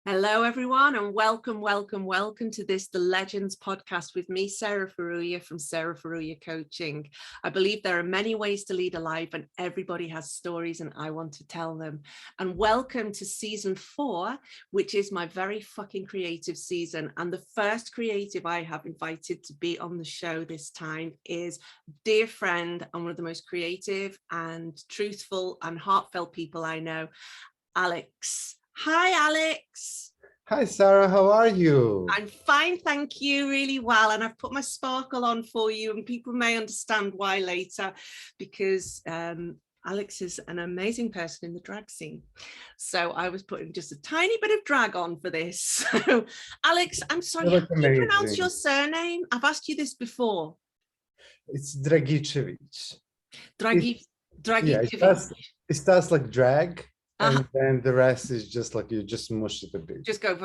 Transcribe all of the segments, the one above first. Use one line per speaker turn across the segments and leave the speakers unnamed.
Hello, everyone, and welcome to this The Legends podcast with me, Sarah Faruya from Sarah Faruya Coaching. I believe there are many ways to lead a life and everybody has stories and I want to tell them. And welcome to season 4, which is my very fucking creative season. And the first creative I have invited to be on the show this time is dear friend and one of the most creative and truthful and heartfelt people I know, Aleks. Hi, Aleks.
Hi, Sarah. How are you?
I'm fine, thank you, really well. And I've put my sparkle on for you, and people may understand why later, because Aleks is an amazing person in the drag scene. So I was putting just a tiny bit of drag on for this. So, Aleks, I'm sorry, how do you pronounce your surname? I've asked you this before.
It's Dragičević.
Dragičević.
Yeah, it starts like drag. And then the rest is just like you just mush it a bit.
Just go.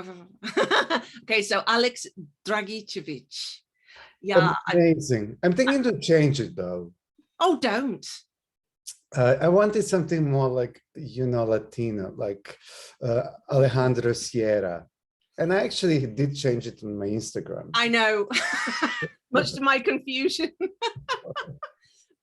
Okay, so Alex Dragičević. Yeah.
Amazing. I'm thinking to change it though.
Oh, don't.
I wanted something more like, Latino, like Alejandro Sierra. And I actually did change it on my Instagram.
I know, much to my confusion.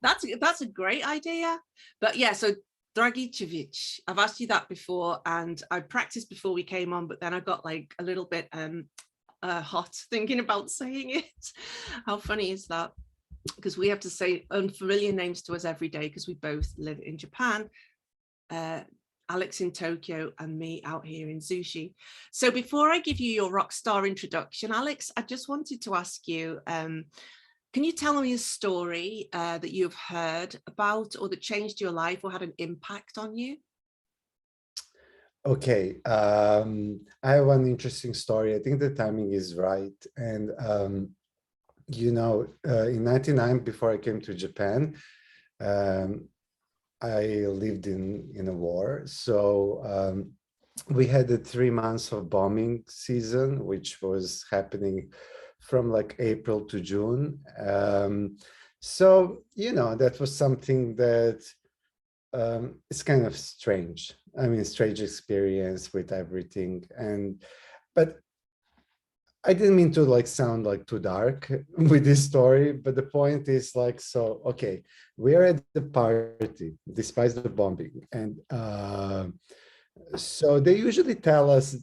That's a great idea. But yeah, so Dragičević, I've asked you that before and I practiced before we came on, but then I got like a little bit hot thinking about saying it. How funny is that? Because we have to say unfamiliar names to us every day because we both live in Japan, Aleks in Tokyo and me out here in Sushi. So before I give you your rock star introduction, Aleks, I just wanted to ask you, can you tell me a story that you've heard about or that changed your life or had an impact on you?
Okay, I have one interesting story. I think the timing is right. And, in 99, before I came to Japan, I lived in a war. So we had the 3 months of bombing season, which was happening from like April to June. So, that was something that it's kind of strange. I mean, strange experience with everything. But I didn't mean to like sound like too dark with this story, but the point is like, so, okay, we are at the party despite the bombing. And so they usually tell us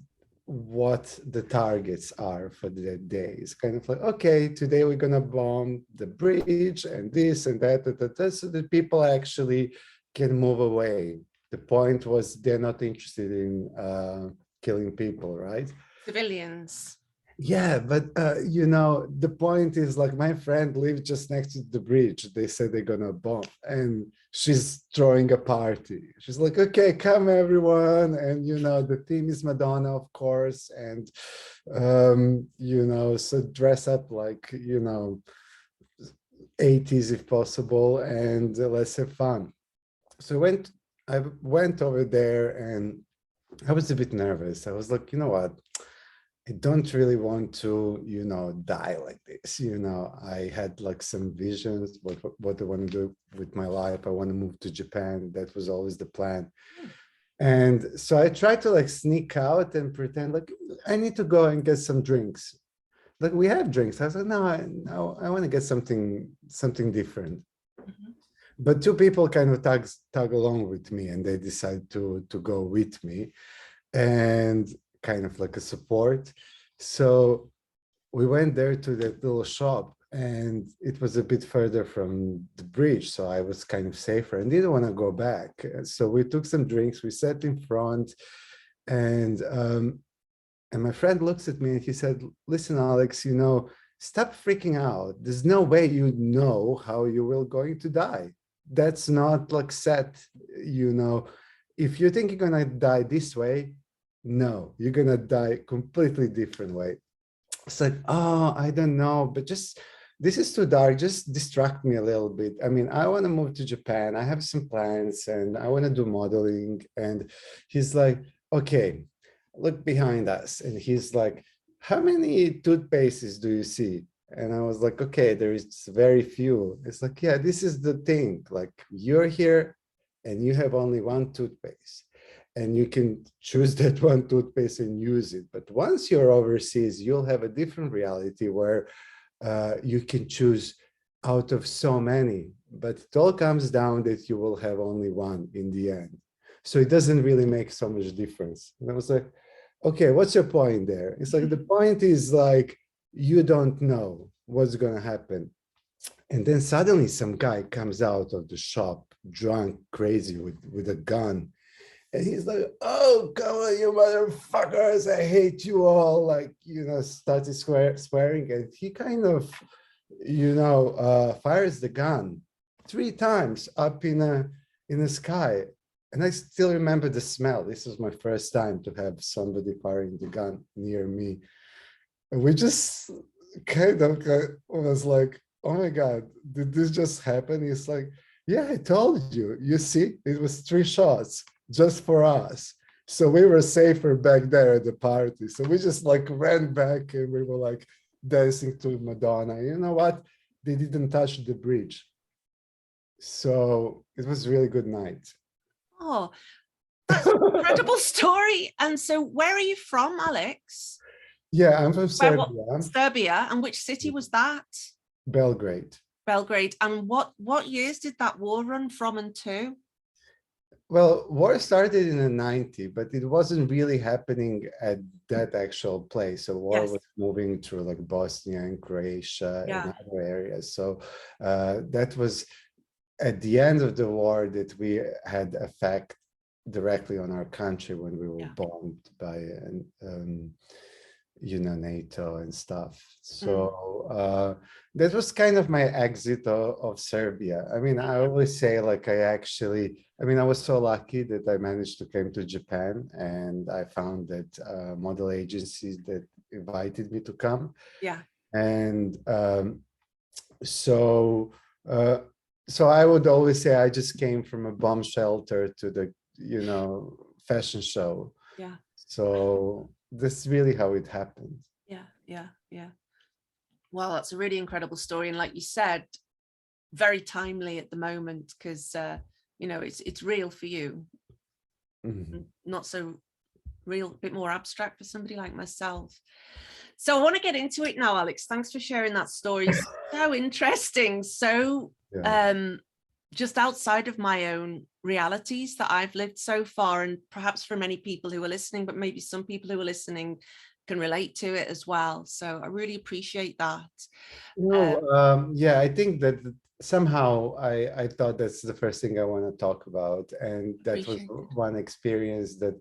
what the targets are for the day. It's kind of like, okay, today we're gonna bomb the bridge and this and that, so that people actually can move away. The point was they're not interested in killing people, right?
Civilians.
Yeah, but the point is like my friend lived just next to the bridge. They said they're gonna bomb and she's throwing a party. She's like, okay, come everyone. And the theme is Madonna, of course. And so dress up like 80s if possible, and let's have fun. So I went over there and I was a bit nervous. I was like, you know what? I don't really want to, die like this. I had like some visions, what I want to do with my life. I want to move to Japan. That was always the plan. And so I tried to like sneak out and pretend like I need to go and get some drinks. Like we have drinks. I was like, no, I want to get something different. Mm-hmm. But 2 people kind of tag along with me and they decided to go with me. And kind of like a support. So we went there to that little shop and it was a bit further from the bridge. So I was kind of safer and didn't want to go back. So we took some drinks, we sat in front and my friend looks at me and he said, listen, Aleks, stop freaking out. There's no way you know how you will going to die. That's not like set, if you think you're going to die this way, no, you're gonna die completely different way. It's like, oh, I don't know, but just this is too dark. Just distract me a little bit. I mean, I want to move to Japan. I have some plans and I want to do modeling. And he's like, okay, look behind us. And he's like, how many toothpastes do you see? And I was like, okay, there is very few. It's like, yeah, this is the thing. Like you're here and you have only one toothpaste. and you can choose that one toothpaste and use it. But once you're overseas, you'll have a different reality where you can choose out of so many, but it all comes down that you will have only one in the end. So it doesn't really make so much difference. And I was like, okay, what's your point there? It's like, the point is like, you don't know what's going to happen. And then suddenly some guy comes out of the shop, drunk, crazy, with a gun. And he's like, oh, come on, you motherfuckers, I hate you all. Like, started swearing. And he kind of, fires the gun 3 times up in the sky. And I still remember the smell. This was my first time to have somebody firing the gun near me. And we just kind of was like, oh my God, did this just happen? He's like, yeah, I told you. You see, it was 3 shots just for us. So we were safer back there at the party. So we just like ran back and we were like dancing to Madonna. You know what? They didn't touch the bridge. So it was a really good night.
Oh, that's an incredible story. And so where are you from, Aleks?
Yeah, I'm from Serbia.
Serbia. And which city was that?
Belgrade.
Belgrade. And what years did that war run from and to?
Well, war started in the 90s, but it wasn't really happening at that actual place. So war was moving through like Bosnia and Croatia and other areas. So that was at the end of the war that we had effect directly on our country when we were bombed by NATO and stuff. So that was kind of my exit of Serbia. I mean, I always say like I was so lucky that I managed to come to Japan, and I found that model agencies that invited me to come.
Yeah.
And so I would always say I just came from a bomb shelter to the, fashion show.
Yeah.
So that's really how it happened.
Yeah. Well, that's a really incredible story. And like you said, very timely at the moment, because, it's real for you. Mm-hmm. Not so real, a bit more abstract for somebody like myself. So I want to get into it now, Aleks. Thanks for sharing that story. So interesting. So just outside of my own realities that I've lived so far, and perhaps for many people who are listening, but maybe some people who are listening can relate to it as well. So I really appreciate that.
I think that somehow I thought that's the first thing I want to talk about. And that was one experience that,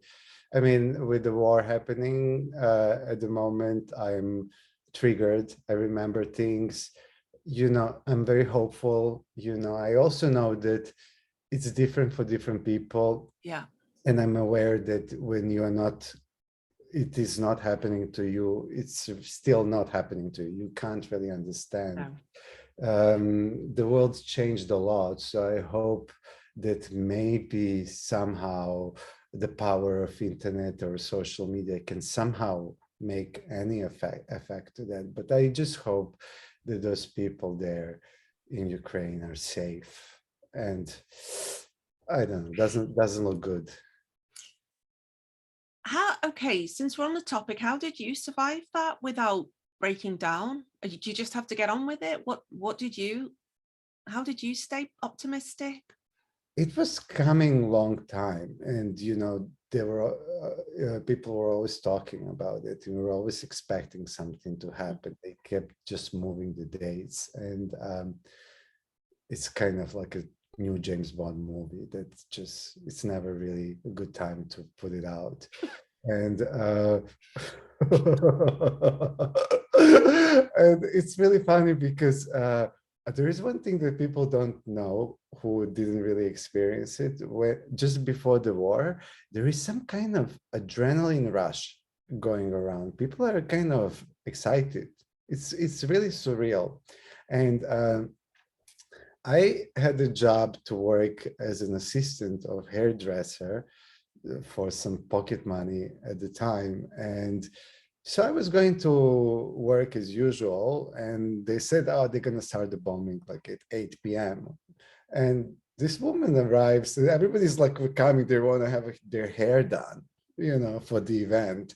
I mean, with the war happening at the moment, I'm triggered. I remember things, I'm very hopeful. I also know that it's different for different people.
Yeah. And
I'm aware that when you are not, it is not happening to you, it's still not happening to you. You can't really understand. No. The world's changed a lot. So I hope that maybe somehow the power of internet or social media can somehow make any effect to that. But I just hope that those people there in Ukraine are safe. And I don't know, doesn't look good.
Okay, since we're on the topic, how did you survive that without breaking down? Did you just have to get on with it? How did you stay optimistic?
It was coming long time, and there were people were always talking about it. We were always expecting something to happen. They kept just moving the dates, and it's kind of like a new James Bond movie that's just, it's never really a good time to put it out. And and it's really funny because there is one thing that people don't know who didn't really experience it. Just before the war, there is some kind of adrenaline rush going around. People are kind of excited. It's really surreal. And I had a job to work as an assistant of hairdresser for some pocket money at the time. And so I was going to work as usual, and they said, oh, they're going to start the bombing like at 8 p.m. And this woman arrives, and everybody's like coming, they want to have their hair done, for the event.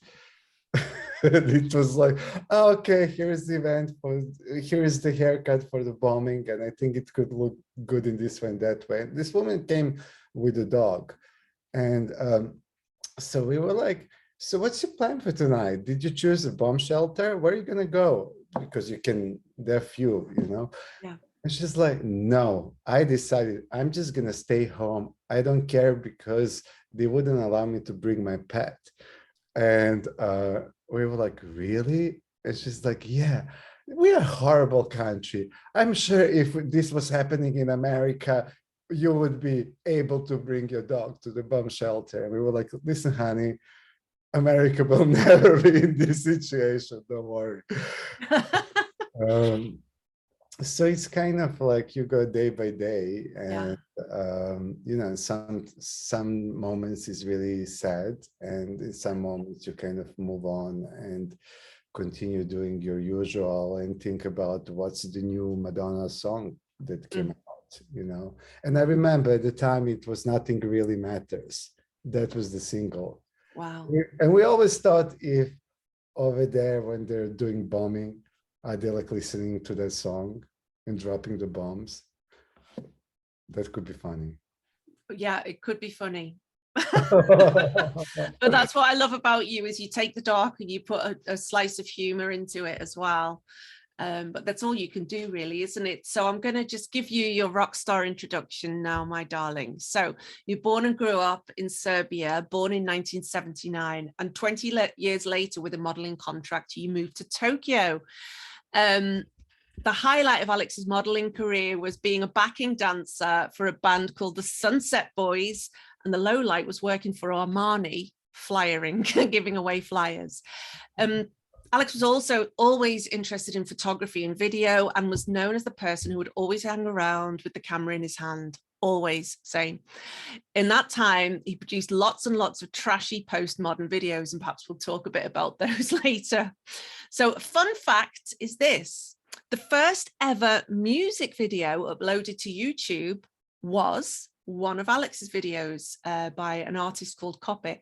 And it was like, oh, okay, here's the event, here's the haircut for the bombing, and I think it could look good in this way and that way. And this woman came with a dog, and so we were like, so what's your plan for tonight? Did you choose a bomb shelter? Where are you gonna go? Because there are few,
Yeah.
And she's like, no, I decided I'm just gonna stay home. I don't care, because they wouldn't allow me to bring my pet. And we were like, really? And she's like, yeah, we're a horrible country. I'm sure if this was happening in America, you would be able to bring your dog to the bomb shelter. And we were like, listen, honey, America will never be in this situation, don't worry. So it's kind of like you go day by day, and some moments is really sad, and in some moments you kind of move on and continue doing your usual and think about what's the new Madonna song that came out, And I remember at the time it was Nothing Really Matters. That was the single.
Wow.
And we always thought, if over there when they're doing bombing, are they like listening to that song and dropping the bombs? That could be funny.
Yeah, it could be funny. But that's what I love about you, is you take the dark and you put a slice of humor into it as well. But that's all you can do, really, isn't it? So I'm going to just give you your rock star introduction now, my darling. So you're born and grew up in Serbia, born in 1979, and 20 years later, with a modeling contract, you moved to Tokyo. The highlight of Alex's modeling career was being a backing dancer for a band called the Sunset Boys, and the low light was working for Armani, flyering, giving away flyers. Aleks was also always interested in photography and video, and was known as the person who would always hang around with the camera in his hand, always same. In that time, he produced lots and lots of trashy postmodern videos, and perhaps we'll talk a bit about those later. So a fun fact is this: the first ever music video uploaded to YouTube was one of Alex's videos by an artist called Copy.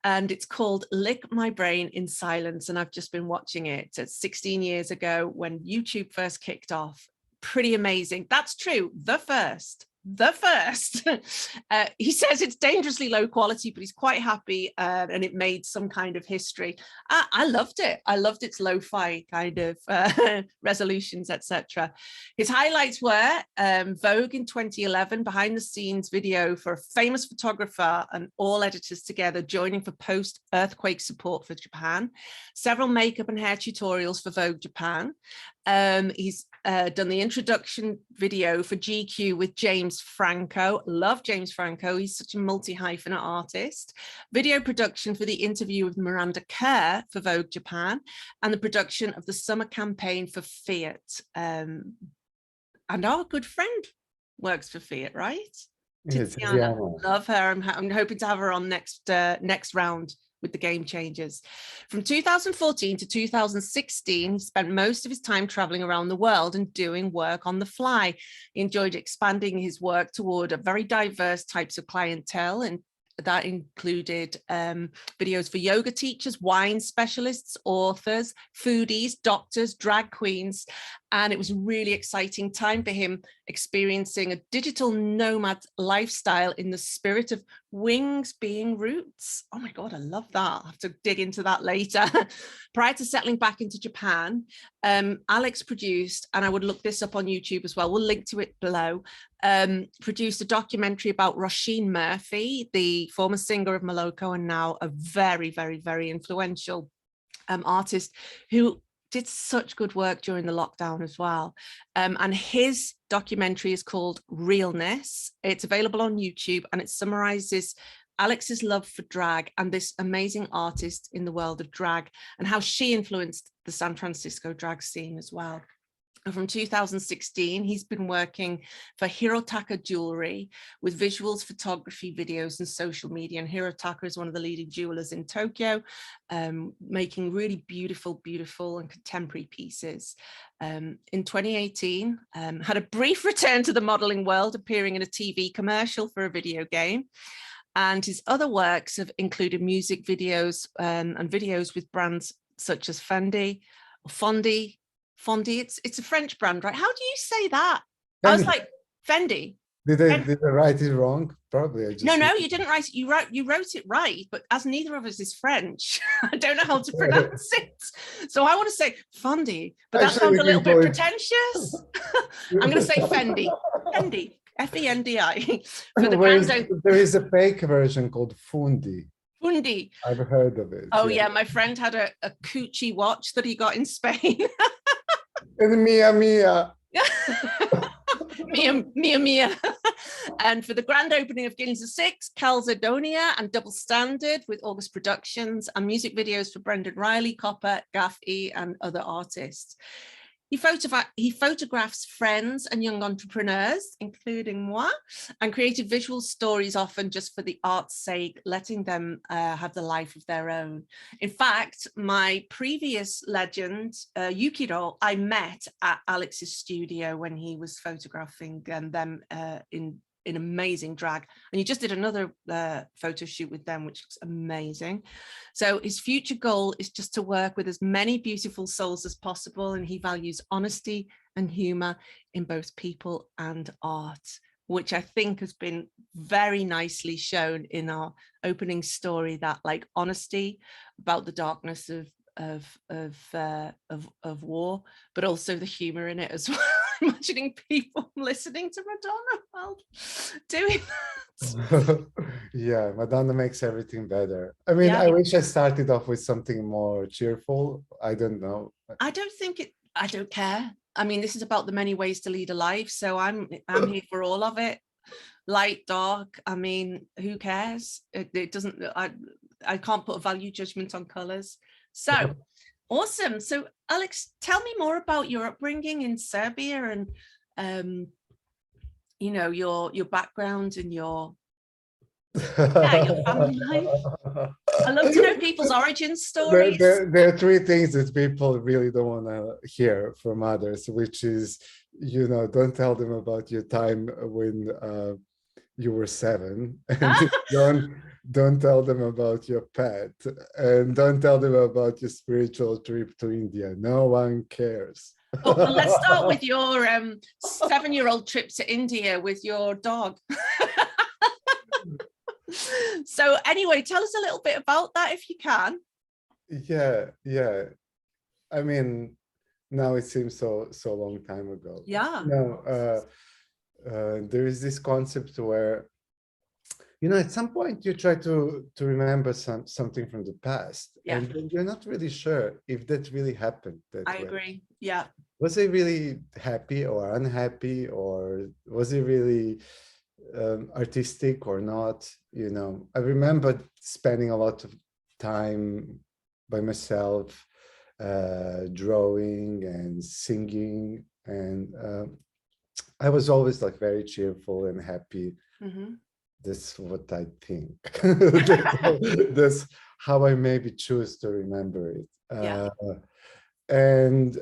And it's called Lick My Brain in Silence. And I've just been watching it. It's 16 years ago when YouTube first kicked off. Pretty amazing. That's true. The first. He says it's dangerously low quality, but he's quite happy, and it made some kind of history. I loved it. I loved its lo-fi kind of resolutions, etc. His highlights were Vogue in 2011, behind the scenes video for a famous photographer and all editors together joining for post-earthquake support for Japan, several makeup and hair tutorials for Vogue Japan. He's done the introduction video for GQ with James Franco. Love James Franco. He's such a multi-hyphenate artist. Video production for the interview with Miranda Kerr for Vogue Japan, and the production of the summer campaign for Fiat. And our good friend works for Fiat, right? Tiziana. Love her. I'm hoping to have her on next round with the Game Changers. From 2014 to 2016, he spent most of his time traveling around the world and doing work on the fly. He enjoyed expanding his work toward a very diverse types of clientele, and that included videos for yoga teachers, wine specialists, authors, foodies, doctors, drag queens. And it was a really exciting time for him, experiencing a digital nomad lifestyle in the spirit of wings being roots. Oh my God, I love that. I'll have to dig into that later. Prior to settling back into Japan, Aleks produced, and I would look this up on YouTube as well, we'll link to it below, produced a documentary about Roisin Murphy, the former singer of Moloko and now a very, very, very influential artist who did such good work during the lockdown as well. And his documentary is called Realness. It's available on YouTube, and it summarizes Alex's love for drag and this amazing artist in the world of drag, and how she influenced the San Francisco drag scene as well. And from 2016, he's been working for Hirotaka Jewelry with visuals, photography, videos, and social media. And Hirotaka is one of the leading jewelers in Tokyo, making really beautiful, beautiful and contemporary pieces. In 2018, had a brief return to the modeling world, appearing in a TV commercial for a video game. And his other works have included music videos and videos with brands such as Fendi, Fondi. It's a French brand, right? How do you say that? Fendi. I was like, Fendi.
Did I write it wrong? Probably. I just
no, you didn't write it. You wrote it right, but as neither of us is French, I don't know how to pronounce it. So I want to say Fondi, but that sounds a little bit pretentious. I'm going to say Fendi. Fendi. F-E-N-D-I. For the
there is a fake version called Fundi.
Fundi.
I've heard of it.
Oh yeah, my friend had a Gucci watch that he got in Spain.
And Mia.
Mia. And for the grand opening of Ginza 6, Calzedonia and Double Standard with August Productions, and music videos for Brendan Riley, Copper, Gaff E, and other artists. He photographs friends and young entrepreneurs, including moi, and created visual stories, often just for the art's sake, letting them have the life of their own. In fact, my previous legend, Yukiro, I met at Alex's studio when he was photographing them in amazing drag, and he just did another photo shoot with them, which looks amazing. So his future goal is just to work with as many beautiful souls as possible, and he values honesty and humor in both people and art, which I think has been very nicely shown in our opening story, that like honesty about the darkness of war, but also the humor in it as well. Imagining people listening to Madonna while doing that.
Yeah, Madonna makes everything better. I mean, yeah. I wish I started off with something more cheerful. I don't know.
I don't care. I mean, this is about the many ways to lead a life, so I'm here for all of it. Light, dark, I mean, who cares? It doesn't, I can't put a value judgment on colors. So awesome. So Aleks, tell me more about your upbringing in Serbia and you know, your background and your family life. I love to know people's origin stories.
There are three things that people really don't want to hear from others, which is, you know, don't tell them about your time when you were 7, and don't tell them about your pet, and don't tell them about your spiritual trip to India. No one cares.
Well, let's start with your 7-year-old trip to India with your dog. So anyway, tell us a little bit about that if you can.
Yeah. I mean, now it seems so long time ago.
Yeah.
No, there is this concept where, you know, at some point you try to remember something from the past,
yeah.
And you're not really sure if that really happened that way.
I agree. Yeah.
Was he really happy or unhappy, or was he really artistic or not? You know, I remember spending a lot of time by myself, drawing and singing, and I was always like very cheerful and happy.
Mm-hmm.
That's what I think. That's how I maybe choose to remember it.
Yeah.
And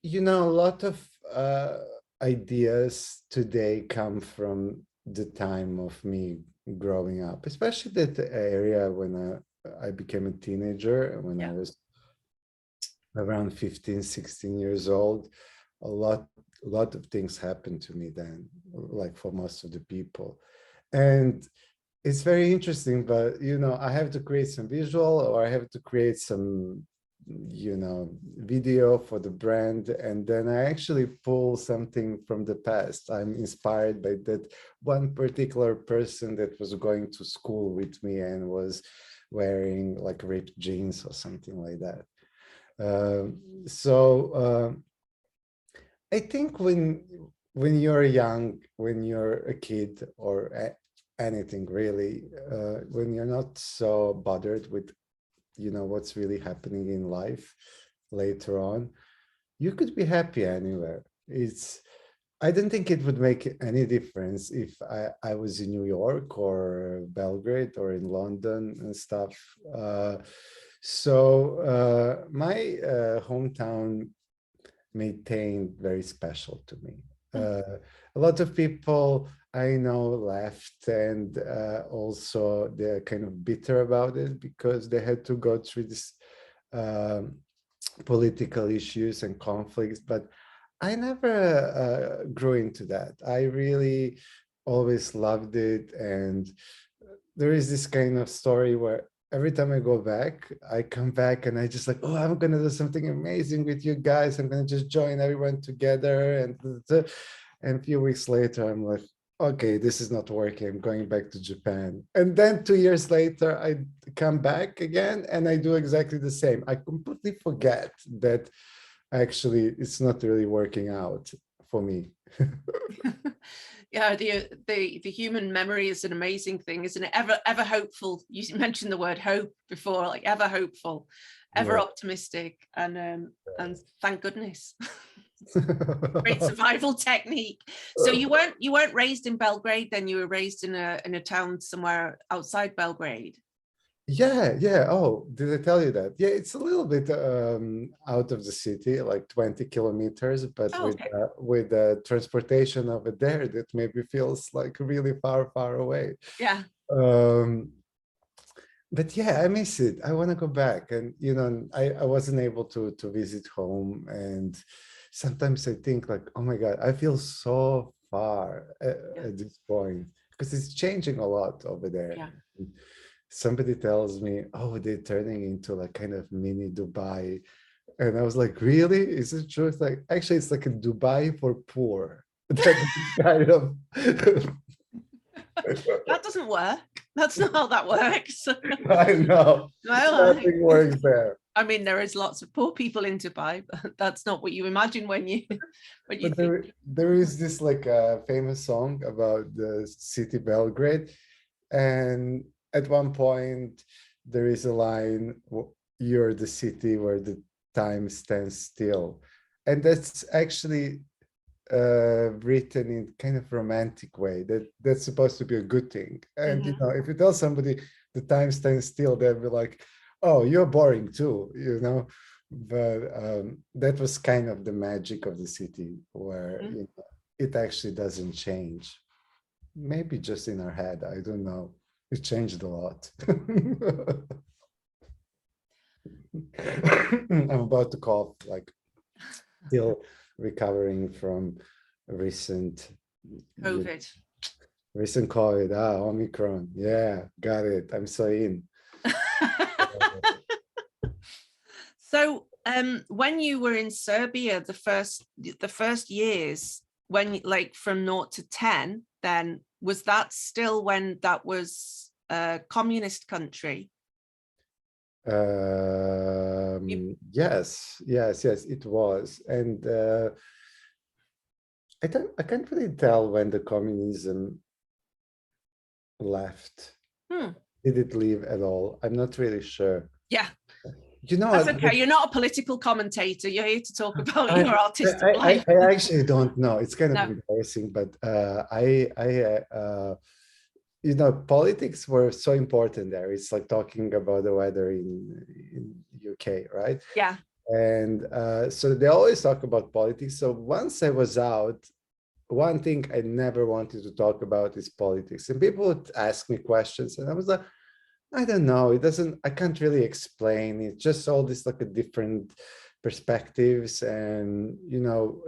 you know, a lot of ideas today come from the time of me growing up, especially that area when I became a teenager, when I was around 15, 16 years old. A lot of things happened to me then, like for most of the people. And it's very interesting, but, you know, I have to create some visual, or I have to create some, you know, video for the brand, and then I actually pull something from the past. I'm inspired by that one particular person that was going to school with me and was wearing like ripped jeans or something like that. I think when you're young, when you're a kid, or anything really, when you're not so bothered with, you know, what's really happening in life later on, you could be happy anywhere. I don't think it would make any difference if I was in New York or Belgrade or in London and stuff. My hometown maintained very special to me. A lot of people I know left, and also they're kind of bitter about it because they had to go through this political issues and conflicts, but I never grew into that. I really always loved it. And there is this kind of story where every time I go back, I come back and I just like, oh, I'm going to do something amazing with you guys. I'm going to just join everyone together. And a few weeks later, I'm like, okay, this is not working. I'm going back to Japan. And then 2 years later, I come back again and I do exactly the same. I completely forget that actually it's not really working out for me.
Yeah, the human memory is an amazing thing, isn't it? Ever hopeful. You mentioned the word hope before, like ever hopeful, ever optimistic, and thank goodness. Great survival technique. So you weren't raised in Belgrade, then you were raised in a town somewhere outside Belgrade.
Yeah. Oh, did I tell you that? Yeah, it's a little bit out of the city, like 20 kilometers, but with the transportation over there, that maybe feels like really far away.
Yeah.
But yeah, I miss it. I want to go back. And, I wasn't able to visit home. And sometimes I think like, oh my God, I feel so far at this point because it's changing a lot over there.
Yeah.
Somebody tells me, oh, they're turning into like kind of mini Dubai. And I was like, really? Is it true? It's like, actually, it's like a Dubai for poor. That's kind of...
That doesn't work. That's not how that works.
I know. Nothing works there.
I mean, there is lots of poor people in Dubai, but that's not what you imagine when you think.
There is this like a famous song about the city Belgrade. And at one point, there is a line, you're the city where the time stands still. And that's actually written in kind of romantic way. That's supposed to be a good thing. And, if you tell somebody the time stands still, they'll be like, oh, you're boring too, But that was kind of the magic of the city where it actually doesn't change. Maybe just in our head, I don't know. It changed a lot. I'm about to cough, like still recovering from recent
COVID.
Recent COVID, Omicron. Yeah, got it. I'm so in.
So when you were in Serbia, the first years, when like from 0 to 10, then was that still when that was a communist country?
Yes, it was. And I can't really tell when the communism left. Did it leave at all? I'm not really sure.
Yeah.
That's
okay. You're not a political commentator. You're here to talk about your artistic life.
I actually don't know. It's kind of embarrassing, but politics were so important there. It's like talking about the weather in UK, right?
Yeah.
And so they always talk about politics. So once I was out, one thing I never wanted to talk about is politics. And people would ask me questions, and I was like, I don't know. I can't really explain. It's just all this like a different perspectives. And,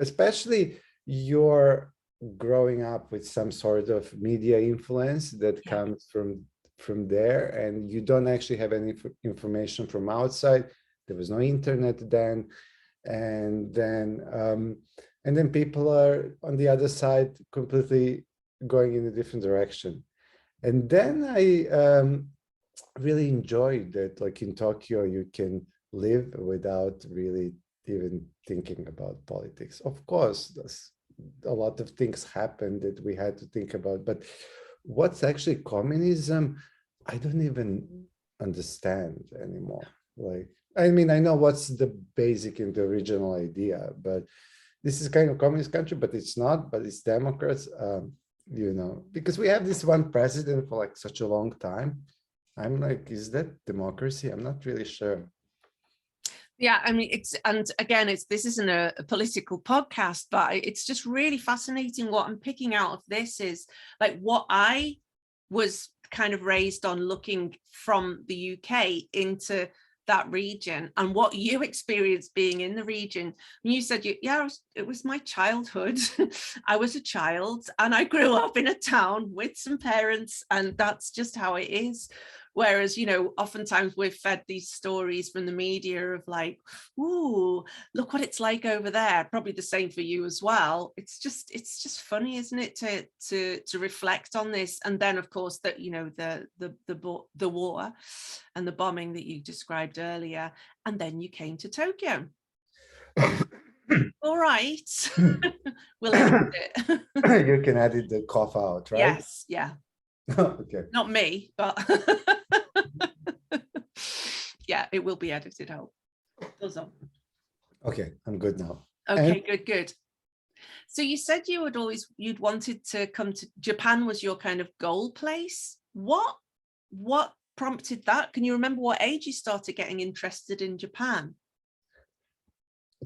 especially you're growing up with some sort of media influence that comes from there, and you don't actually have any information from outside. There was no internet then. And then people are on the other side completely going in a different direction. And then I really enjoyed that, like in Tokyo, you can live without really even thinking about politics. Of course, a lot of things happened that we had to think about, but what's actually communism, I don't even understand anymore. Like, I mean, I know what's the basic and the original idea, but this is kind of communist country, but it's not, but it's Democrats, you know, because we have this one president for like such a long time. I'm like, is that democracy? I'm not really sure.
Yeah, I mean, and again, this isn't a political podcast, but it's just really fascinating. What I'm picking out of this is like what I was kind of raised on, looking from the UK into that region, and what you experienced being in the region. And you said, it was my childhood. I was a child and I grew up in a town with some parents, and that's just how it is. Whereas, you know, oftentimes we're fed these stories from the media of like, ooh, look what it's like over there. Probably the same for you as well. It's just funny, isn't it, to reflect on this. And then, of course, that, you know, the war and the bombing that you described earlier. And then you came to Tokyo. All right. We'll edit it.
You can edit the cough out, right?
Yes, yeah.
Okay.
Not me, but yeah, it will be edited out. Goes on.
Okay, I'm good now.
Okay, good. So you said you'd wanted to come to Japan, was your kind of goal place. What prompted that? Can you remember what age you started getting interested in Japan?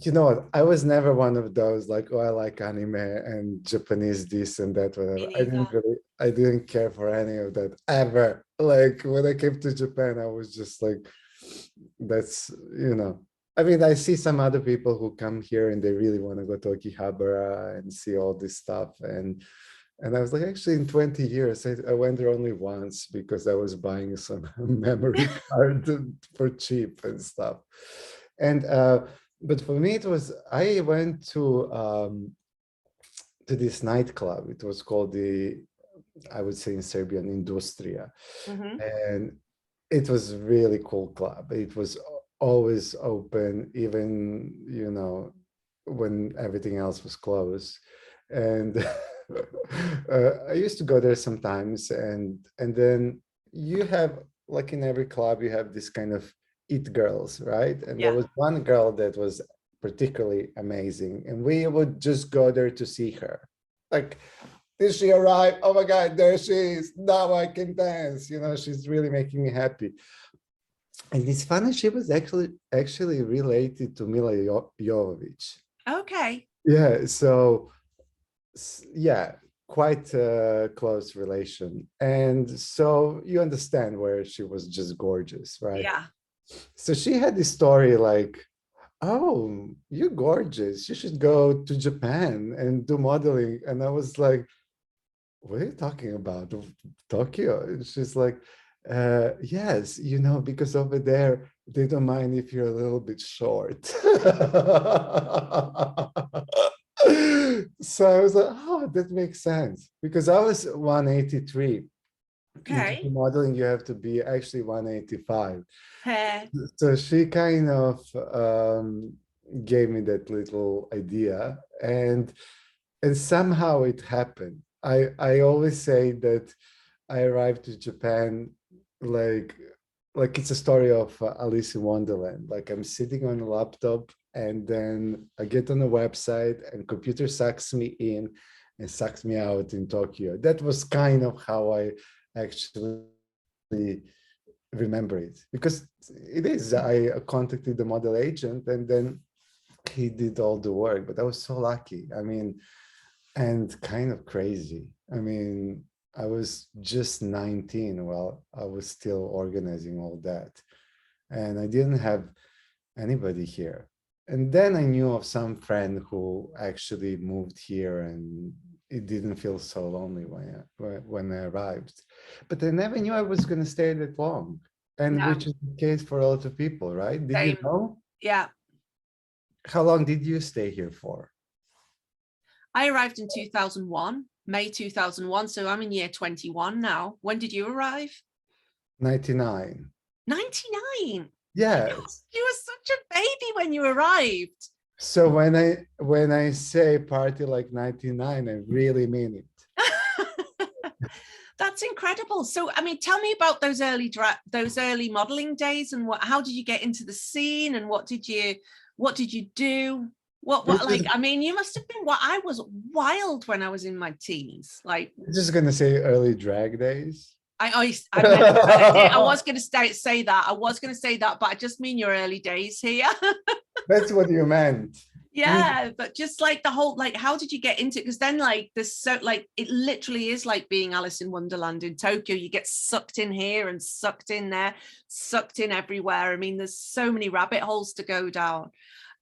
You know what? I was never one of those like, oh, I like anime and Japanese this and that, whatever. I didn't care for any of that ever. Like when I came to Japan, I was just like, that's, you know, I mean, I see some other people who come here and they really want to go to Akihabara and see all this stuff. And I was like, actually, in 20 years, I went there only once because I was buying some memory card for cheap and stuff. And but for me, it was, I went to this nightclub. It was called I would say in Serbian, Industria. And it was a really cool club. It was always open, even, you know, when everything else was closed. And I used to go there sometimes. And then you have, like in every club, you have this kind of it girls, right? And there was one girl that was particularly amazing, and we would just go there to see her. Like, did she arrive? Oh my God, there she is. Now I can dance. You know, she's really making me happy. And it's funny, she was actually related to Mila Jovovich.
Okay.
Yeah, so yeah, quite a close relation. And so you understand where she was just gorgeous, right?
Yeah.
So she had this story like, oh, you're gorgeous. You should go to Japan and do modeling. And I was like, what are you talking about? Tokyo? And she's like, yes, you know, because over there, they don't mind if you're a little bit short. So I was like, oh, that makes sense. Because I was 183.
Okay.
In modeling, you have to be actually 185.
Hair.
So she kind of gave me that little idea, and somehow it happened. I always say that I arrived to Japan like it's a story of Alice in Wonderland. Like I'm sitting on a laptop, and then I get on a website, and computer sucks me in and sucks me out in Tokyo. That was kind of how I actually remember it, because it is. I contacted the model agent, and then he did all the work. But I was so lucky. I mean, and kind of crazy. I mean, I was just 19 while I was still organizing all that, and I didn't have anybody here. And then I knew of some friend who actually moved here, and it didn't feel so lonely when I arrived. But I never knew I was going to stay that long, and which is the case for a lot of people, right? Did you know?
Yeah.
How long did you stay here for?
I arrived in 2001, May 2001. So I'm in year 21 now. When did you arrive?
99.
99?
Yes.
You were such a baby when you arrived.
So when I say party like 99, I really mean it.
That's incredible. So, I mean, tell me about those early modeling days, and how did you get into the scene, and what did you do? What like, I mean, you must have been, I was wild when I was in my teens. Like,
I'm just gonna say early drag days.
I was going to say that. I was going to say that, but I just mean your early days here.
That's what you meant.
Yeah, but just like the whole, like, how did you get into it? Because then, like, there's so, like, it literally is like being Alice in Wonderland in Tokyo. You get sucked in here and sucked in there, sucked in everywhere. I mean, there's so many rabbit holes to go down.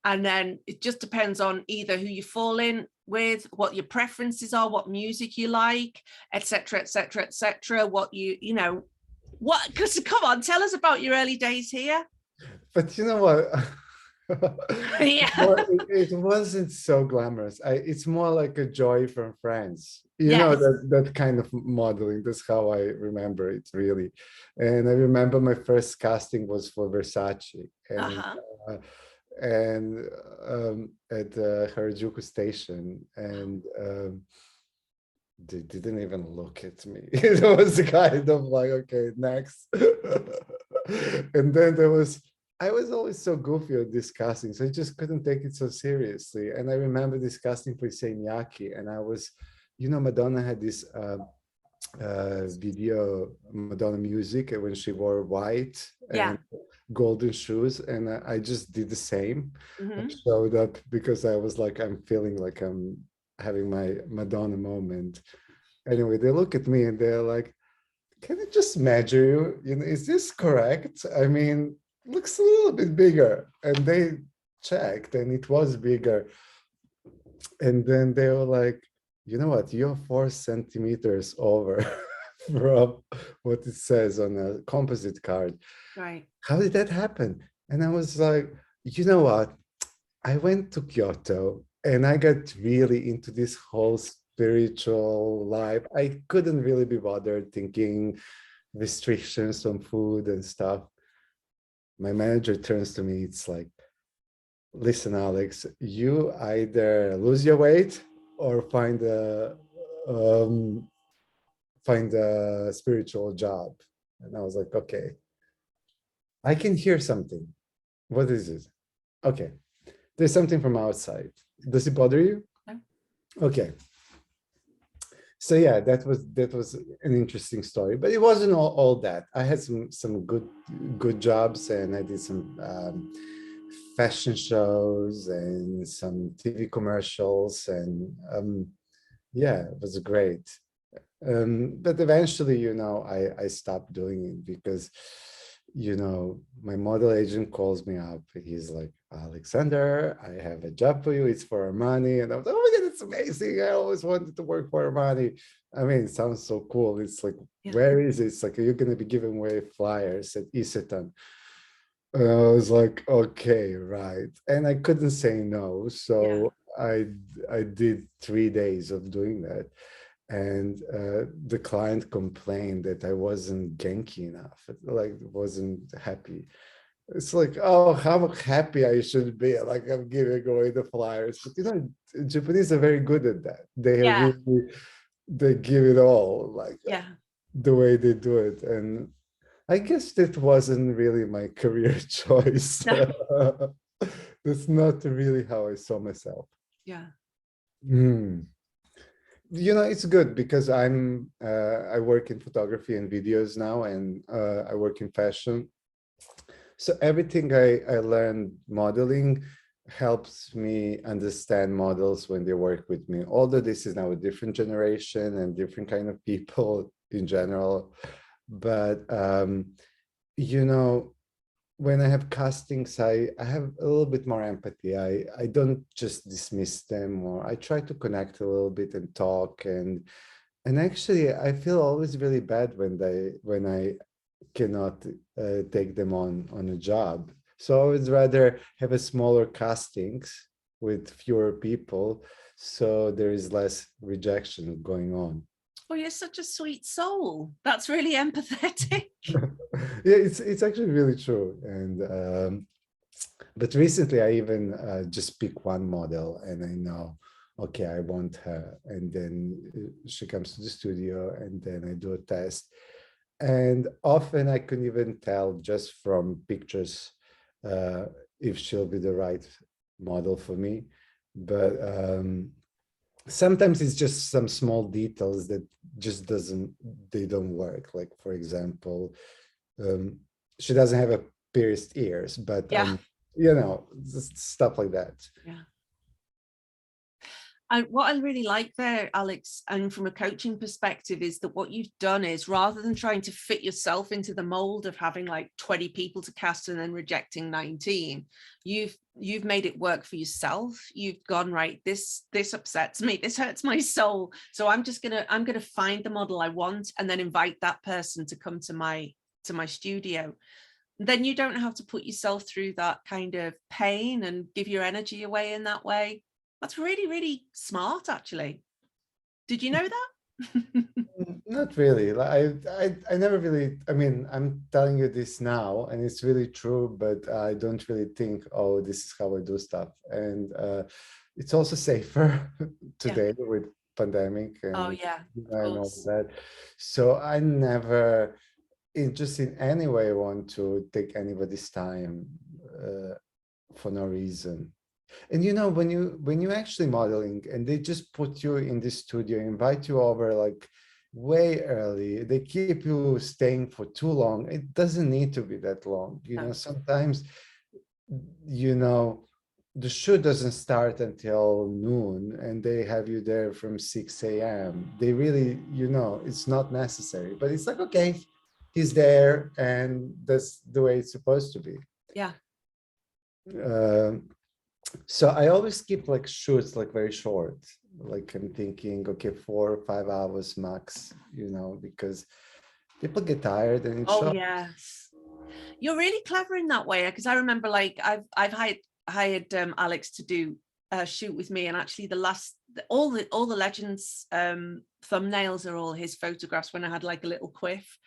And then it just depends on either who you fall in with, what your preferences are, what music you like, etc., etc., etc. What you know, what? Because come on, tell us about your early days here.
But you know what?
Yeah.
It wasn't so glamorous. It's more like a joy from friends. You
Yes.
know, that kind of modeling. That's how I remember it, really. And I remember my first casting was for Versace. And at Harajuku station, and they didn't even look at me. It was kind of like, okay, next. And then I was always so goofy at this casting, so I just couldn't take it so seriously. And I remember this casting for Seimyaki, and I was, you know, Madonna had this video, Madonna music, when she wore white and golden shoes, and I just did the same. I showed up because I was like, I'm feeling like I'm having my Madonna moment. Anyway, they look at me and they're like, can I just measure you? You know, is this correct? I mean, looks a little bit bigger. And they checked and it was bigger. And then they were like, you know what, you're 4 centimeters over from what it says on a composite card.
Right.
How did that happen? And I was like, you know what, I went to Kyoto and I got really into this whole spiritual life. I couldn't really be bothered thinking restrictions on food and stuff. My manager turns to me, it's like, listen, Aleks, you either lose your weight or find a spiritual job. And I was like, okay, I can hear something. What is it? Okay, there's something from outside. Does it bother you?
No.
Okay. So yeah, that was an interesting story, but it wasn't all that. I had some good jobs, and I did some fashion shows and some TV commercials, and yeah, it was great. But eventually, you know, I stopped doing it because, you know, my model agent calls me up. He's like, Aleksandar, I have a job for you. It's for Armani. And I was like, oh my God, it's amazing. I always wanted to work for Armani. I mean, it sounds so cool. It's like, where is it? It's like, you're going to be giving away flyers at Isetan. I was like, okay, right. And I couldn't say no. So I did 3 days of doing that. And the client complained that I wasn't Genki enough, like wasn't happy. It's like, oh, how happy I should be, like I'm giving away the flyers. But you know, Japanese are very good at that. They really, they give it all, like the way they do it. And I guess that wasn't really my career choice. No. That's not really how I saw myself.
Yeah.
You know, it's good because I work in photography and videos now, and I work in fashion. So everything I learned modeling helps me understand models when they work with me. Although this is now a different generation and different kind of people in general, but you know, when I have castings, I have a little bit more empathy. I don't just dismiss them, or I try to connect a little bit and talk. And actually, I feel always really bad when I cannot take them on a job. So I would rather have a smaller castings with fewer people, so there is less rejection going on.
Oh, you're such a sweet soul. That's really empathetic.
Yeah, it's actually really true. And but recently I even just pick one model, and I know, okay, I want her. And then she comes to the studio and then I do a test. And often I can even tell just from pictures if she'll be the right model for me. But sometimes it's just some small details that just they don't work. Like, for example, she doesn't have a pierced ears, but
Yeah.
you know, stuff like that.
Yeah. And what I really like there, Aleks, and from a coaching perspective, is that what you've done is, rather than trying to fit yourself into the mold of having like 20 people to cast and then rejecting 19, you've made it work for yourself. You've gone, right, this upsets me, this hurts my soul, so I'm gonna find the model I want and then invite that person to come to my studio. Then you don't have to put yourself through that kind of pain and give your energy away in that way. That's really, really smart, actually. Did you know that?
Not really. I never really, I mean, I'm telling you this now and it's really true, but I don't really think, oh, this is how I do stuff. And it's also safer today with pandemic and,
Oh yeah,
and all that. So I never just in any way want to take anybody's time for no reason. And you know, when you actually modeling and they just put you in the studio, invite you over like way early, they keep you staying for too long. It doesn't need to be that long. You know, sometimes, you know, the shoot doesn't start until noon and they have you there from 6 a.m. They really, you know, it's not necessary, but it's like, okay, he's there and that's the way it's supposed to be.
Yeah.
So I always keep like shoots like very short. Like I'm thinking, okay, 4 or 5 hours max, you know, because people get tired and it's short.
Yes. You're really clever in that way, because I remember like I've hired Aleks to do a shoot with me, and actually all the legends thumbnails are all his photographs when I had like a little quiff.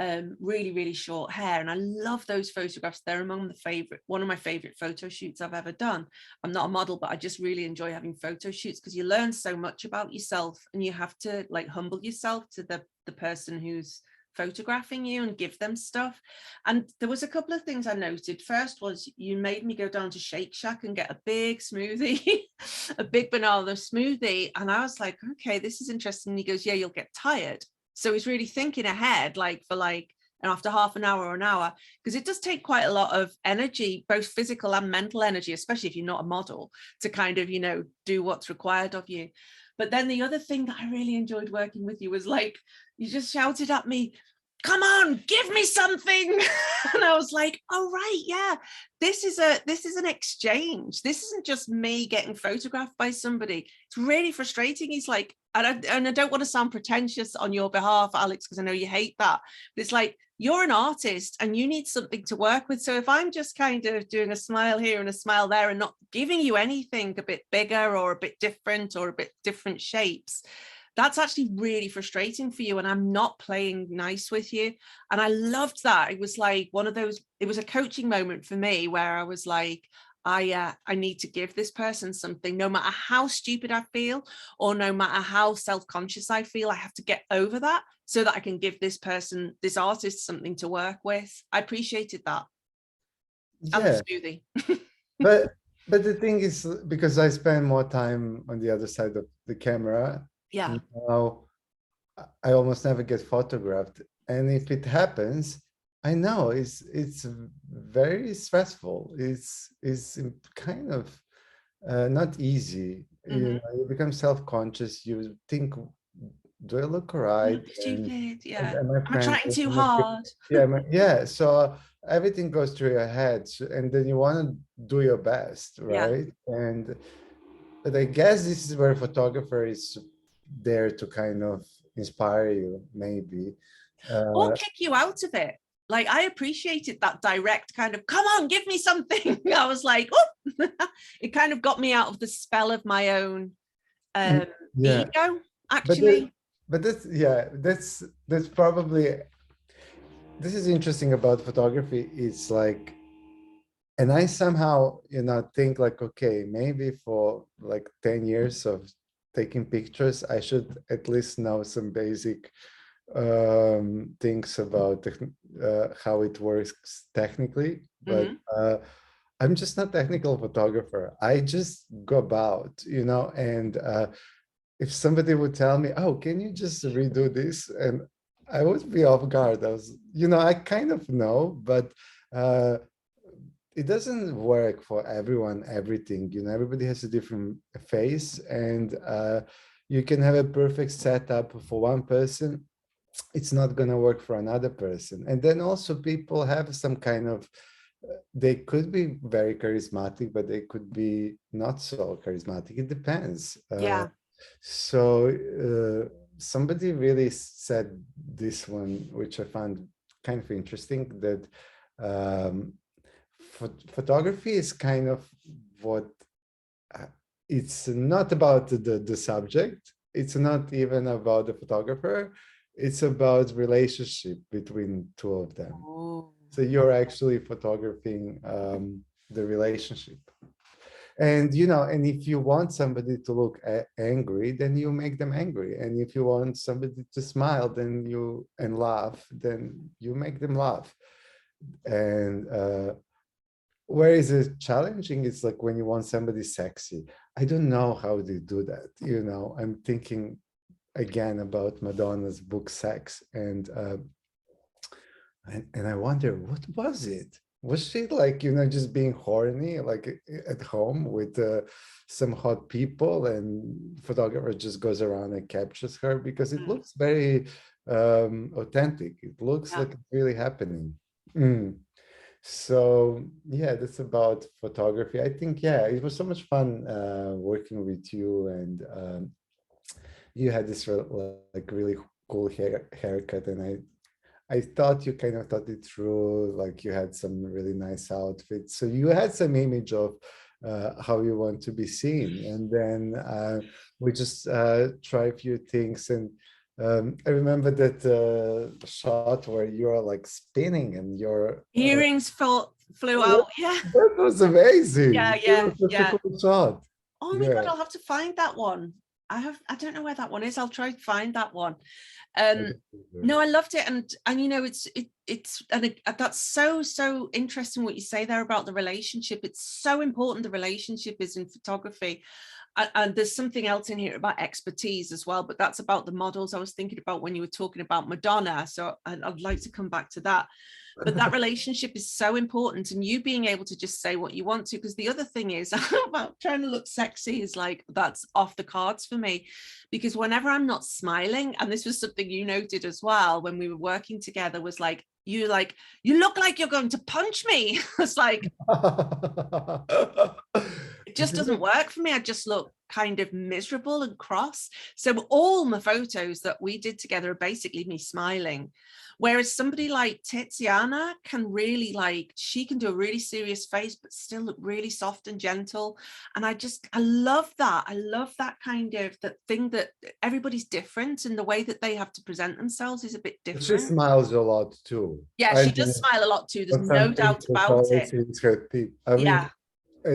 Really, really short hair, and I love those photographs. They're one of my favorite photo shoots I've ever done. I'm not a model, but I just really enjoy having photo shoots because you learn so much about yourself, and you have to like humble yourself to the person who's photographing you and give them stuff. And there was a couple of things I noted. First was you made me go down to Shake Shack and get a big smoothie, a big banana smoothie, and I was like, okay, this is interesting. And he goes, yeah, you'll get tired. So he's really thinking ahead, like for like, and after half an hour or an hour, because it does take quite a lot of energy, both physical and mental energy, especially if you're not a model, to kind of, you know, do what's required of you. But then the other thing that I really enjoyed working with you was like, you just shouted at me, come on, give me something. And I was like, oh, right, yeah, this is an exchange. This isn't just me getting photographed by somebody. It's really frustrating. He's like, and I don't want to sound pretentious on your behalf, Aleks, because I know you hate that, but it's like, you're an artist and you need something to work with. So if I'm just kind of doing a smile here and a smile there and not giving you anything a bit bigger or a bit different or a bit different shapes, that's actually really frustrating for you, and I'm not playing nice with you. And I loved that. It was like one of those, it was a coaching moment for me where I was like, I need to give this person something, no matter how stupid I feel or no matter how self-conscious I feel. I have to get over that so that I can give this person, this artist, something to work with. I appreciated that.
Yeah.
And the smoothie.
but the thing is, because I spend more time on the other side of the camera,
Yeah.
now I almost never get photographed. And if it happens, I know it's very stressful. It's kind of not easy.
Mm-hmm.
You know, you become self-conscious. You think, do I look right?
Stupid, yeah.
And my
Am I
friends,
trying too hard?
yeah. So everything goes through your head, and then you want to do your best, right? Yeah. But I guess this is where photographer is there to kind of inspire you, maybe.
Or kick you out of it. Like, I appreciated that direct kind of, come on, give me something. I was like, oh, it kind of got me out of the spell of my own ego, actually.
But that's probably, this is interesting about photography. It's like, And I somehow, think like, okay, maybe for like 10 years of taking pictures, I should at least know some basic things about how it works technically. But I'm just not technical photographer. I just go about, and if somebody would tell me, oh, can you just redo this? And I would be off guard. I was, I kind of know, but it doesn't work for everyone, everything, everybody has a different face, and you can have a perfect setup for one person. It's not going to work for another person. And then also people have some kind of, they could be very charismatic, but they could be not so charismatic. It depends. So somebody really said this one, which I found kind of interesting, that photography is kind of what, it's not about the subject. It's not even about the photographer. It's about relationship between two of them.
Oh.
So you're actually photographing the relationship. And, and if you want somebody to look angry, then you make them angry. And if you want somebody to smile, and laugh, then you make them laugh. And where is it challenging? It's like when you want somebody sexy. I don't know how they do that. I'm thinking again about Madonna's book Sex, and I wonder, what was it? Was she like, just being horny, like at home with some hot people, and photographer just goes around and captures her? Because it looks very authentic. It looks like it's really happening. So yeah, that's about photography. I think, it was so much fun working with you, and you had this like really cool haircut, and I thought you kind of thought it through, like you had some really nice outfits. So you had some image of how you want to be seen. And then we just try a few things. And I remember that shot where you're like spinning and your
earrings flew out. Yeah.
That was amazing.
Yeah.
Such a cool shot.
Oh my God, I'll have to find that one. I don't know where that one is. I'll try to find that one. No, I loved it. And it's that's so interesting what you say there about the relationship. It's so important. The relationship is in photography. And there's something else in here about expertise as well, but that's about the models I was thinking about when you were talking about Madonna. So I'd like to come back to that. But that relationship is so important, and you being able to just say what you want to, because the other thing is about trying to look sexy is like, that's off the cards for me, because whenever I'm not smiling, and this was something you noted as well when we were working together, was like, you look like you're going to punch me. It's like, it just doesn't work for me. I just look kind of miserable and cross. So all my photos that we did together are basically me smiling. Whereas somebody like Tiziana can really, like, she can do a really serious face, but still look really soft and gentle. And I love that. I love that kind of, that thing that everybody's different, and the way that they have to present themselves is a bit different.
She smiles a lot too.
Yeah, she does smile a lot too. There's no doubt about it.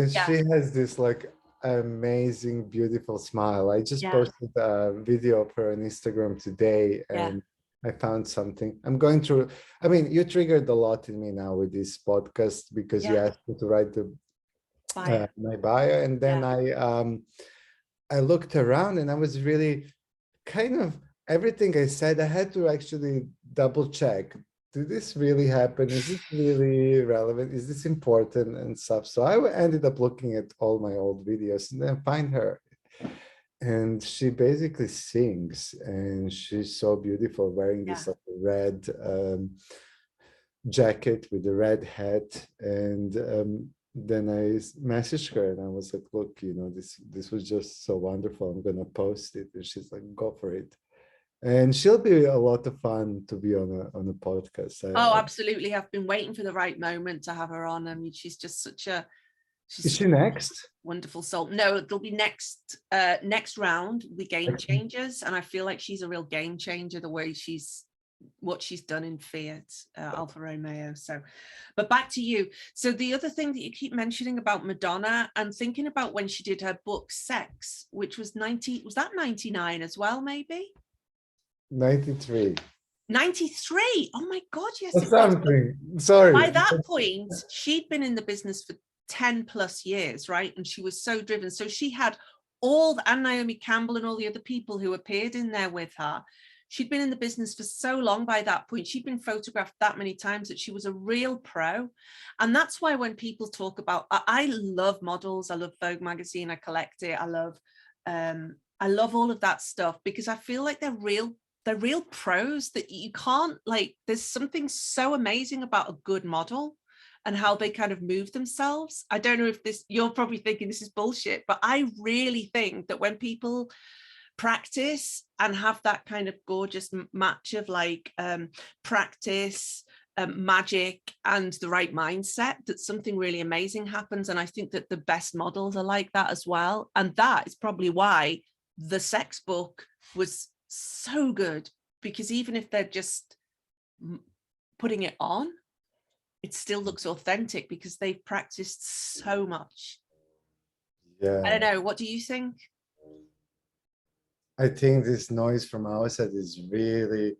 She has this like amazing, beautiful smile. I just posted a video of her on Instagram today, and I found something. I'm going through. I mean, you triggered a lot in me now with this podcast, because you asked me to write my bio, and then I looked around, and I was really kind of, everything I said, I had to actually double check. Did this really happen? Is this really relevant? Is this important and stuff? So I ended up looking at all my old videos and then find her. And she basically sings, and she's so beautiful, wearing this like red jacket with a red hat. And then I messaged her, and I was like, look, this was just so wonderful. I'm going to post it. And she's like, go for it. And she'll be a lot of fun to be on a podcast.
Absolutely. I've been waiting for the right moment to have her on. I mean, she's just such a...
Is she next?
Wonderful soul. No, it'll be next round, the Game Changers. And I feel like she's a real game changer, the way she's what she's done in Fiat, Alfa Romeo. So, but back to you. So the other thing that you keep mentioning about Madonna, and thinking about when she did her book Sex, which was 99 as well, maybe?
93.
93. Oh my God, yes.
Or something. Sorry.
By that point, she'd been in the business for 10 plus years, right? And she was so driven. So she had and Naomi Campbell and all the other people who appeared in there with her. She'd been in the business for so long by that point. She'd been photographed that many times that she was a real pro. And that's why when people talk about, I love models, I love Vogue magazine, I collect it, I love all of that stuff, because I feel like they're real pros that you can't, like, there's something so amazing about a good model and how they kind of move themselves. I don't know if you're probably thinking this is bullshit, but I really think that when people practice and have that kind of gorgeous match of like practice, magic, and the right mindset, that something really amazing happens. And I think that the best models are like that as well. And that is probably why the Sex book was so good, because even if they're just putting it on, it still looks authentic because they've practiced so much.
Yeah.
I don't know. What do you think?
I think this noise from outside is really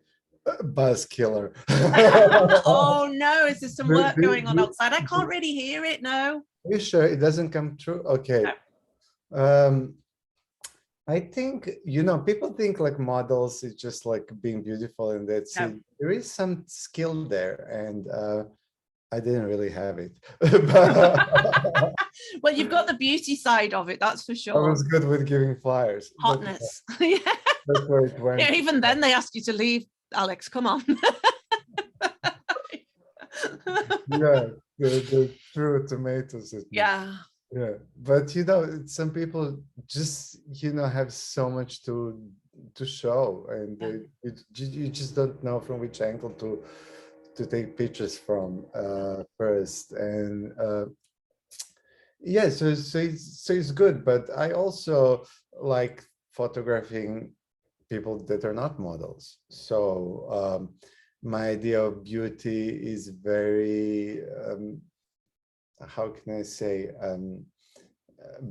a buzz killer.
Oh no, is there some work going on outside? I can't really hear it. No.
Are you sure it doesn't come through? Okay.
No.
I think, people think like models is just like being beautiful and that's it. There is some skill there, and I didn't really have it.
Well, you've got the beauty side of it, that's for sure.
I was good with giving flyers.
Hotness.
Yeah. That's where it went.
Yeah, even then they asked you to leave, Aleks, come on.
Yeah, the true tomatoes.
Yeah.
Yeah, but some people just have so much to show, and you just don't know from which angle to take pictures from first. And yeah, so it's good, but I also like photographing people that are not models. So my idea of beauty is very how can I say,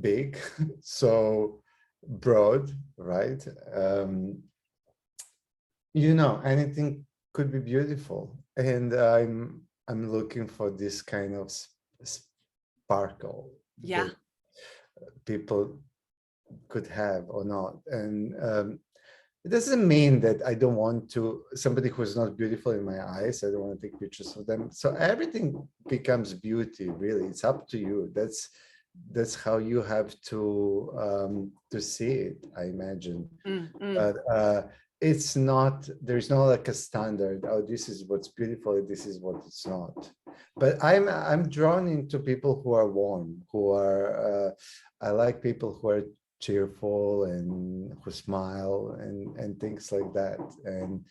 big, so broad, right? Anything could be beautiful, and I'm looking for this kind of sparkle.
Yeah.
That people could have or not, and it doesn't mean that I don't want somebody who's not beautiful in my eyes, I don't want to take pictures of them. So everything becomes beauty, really. It's up to you. That's how you have to see it, I imagine. But it's not, there's not like a standard, oh, this is what's beautiful, this is what it's not. But I'm drawn into people who are warm, who are, I like people who are cheerful and who smile and things like that, and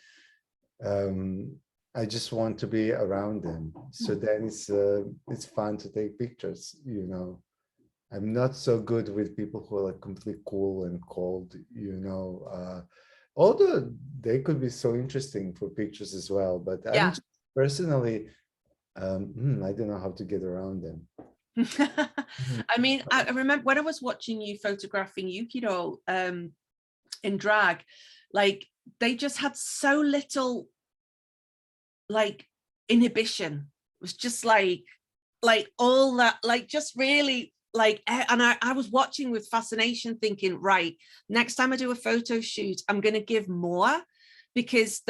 I just want to be around them. So then it's fun to take pictures. I'm not so good with people who are like completely cool and cold, although they could be so interesting for pictures as well, but
Yeah.
I'm just personally I don't know how to get around them.
I mean, I remember when I was watching you photographing Yukiro in drag, like they just had so little like inhibition. It was just like all that, like just really like, and I was watching with fascination thinking, right, next time I do a photo shoot, I'm going to give more, because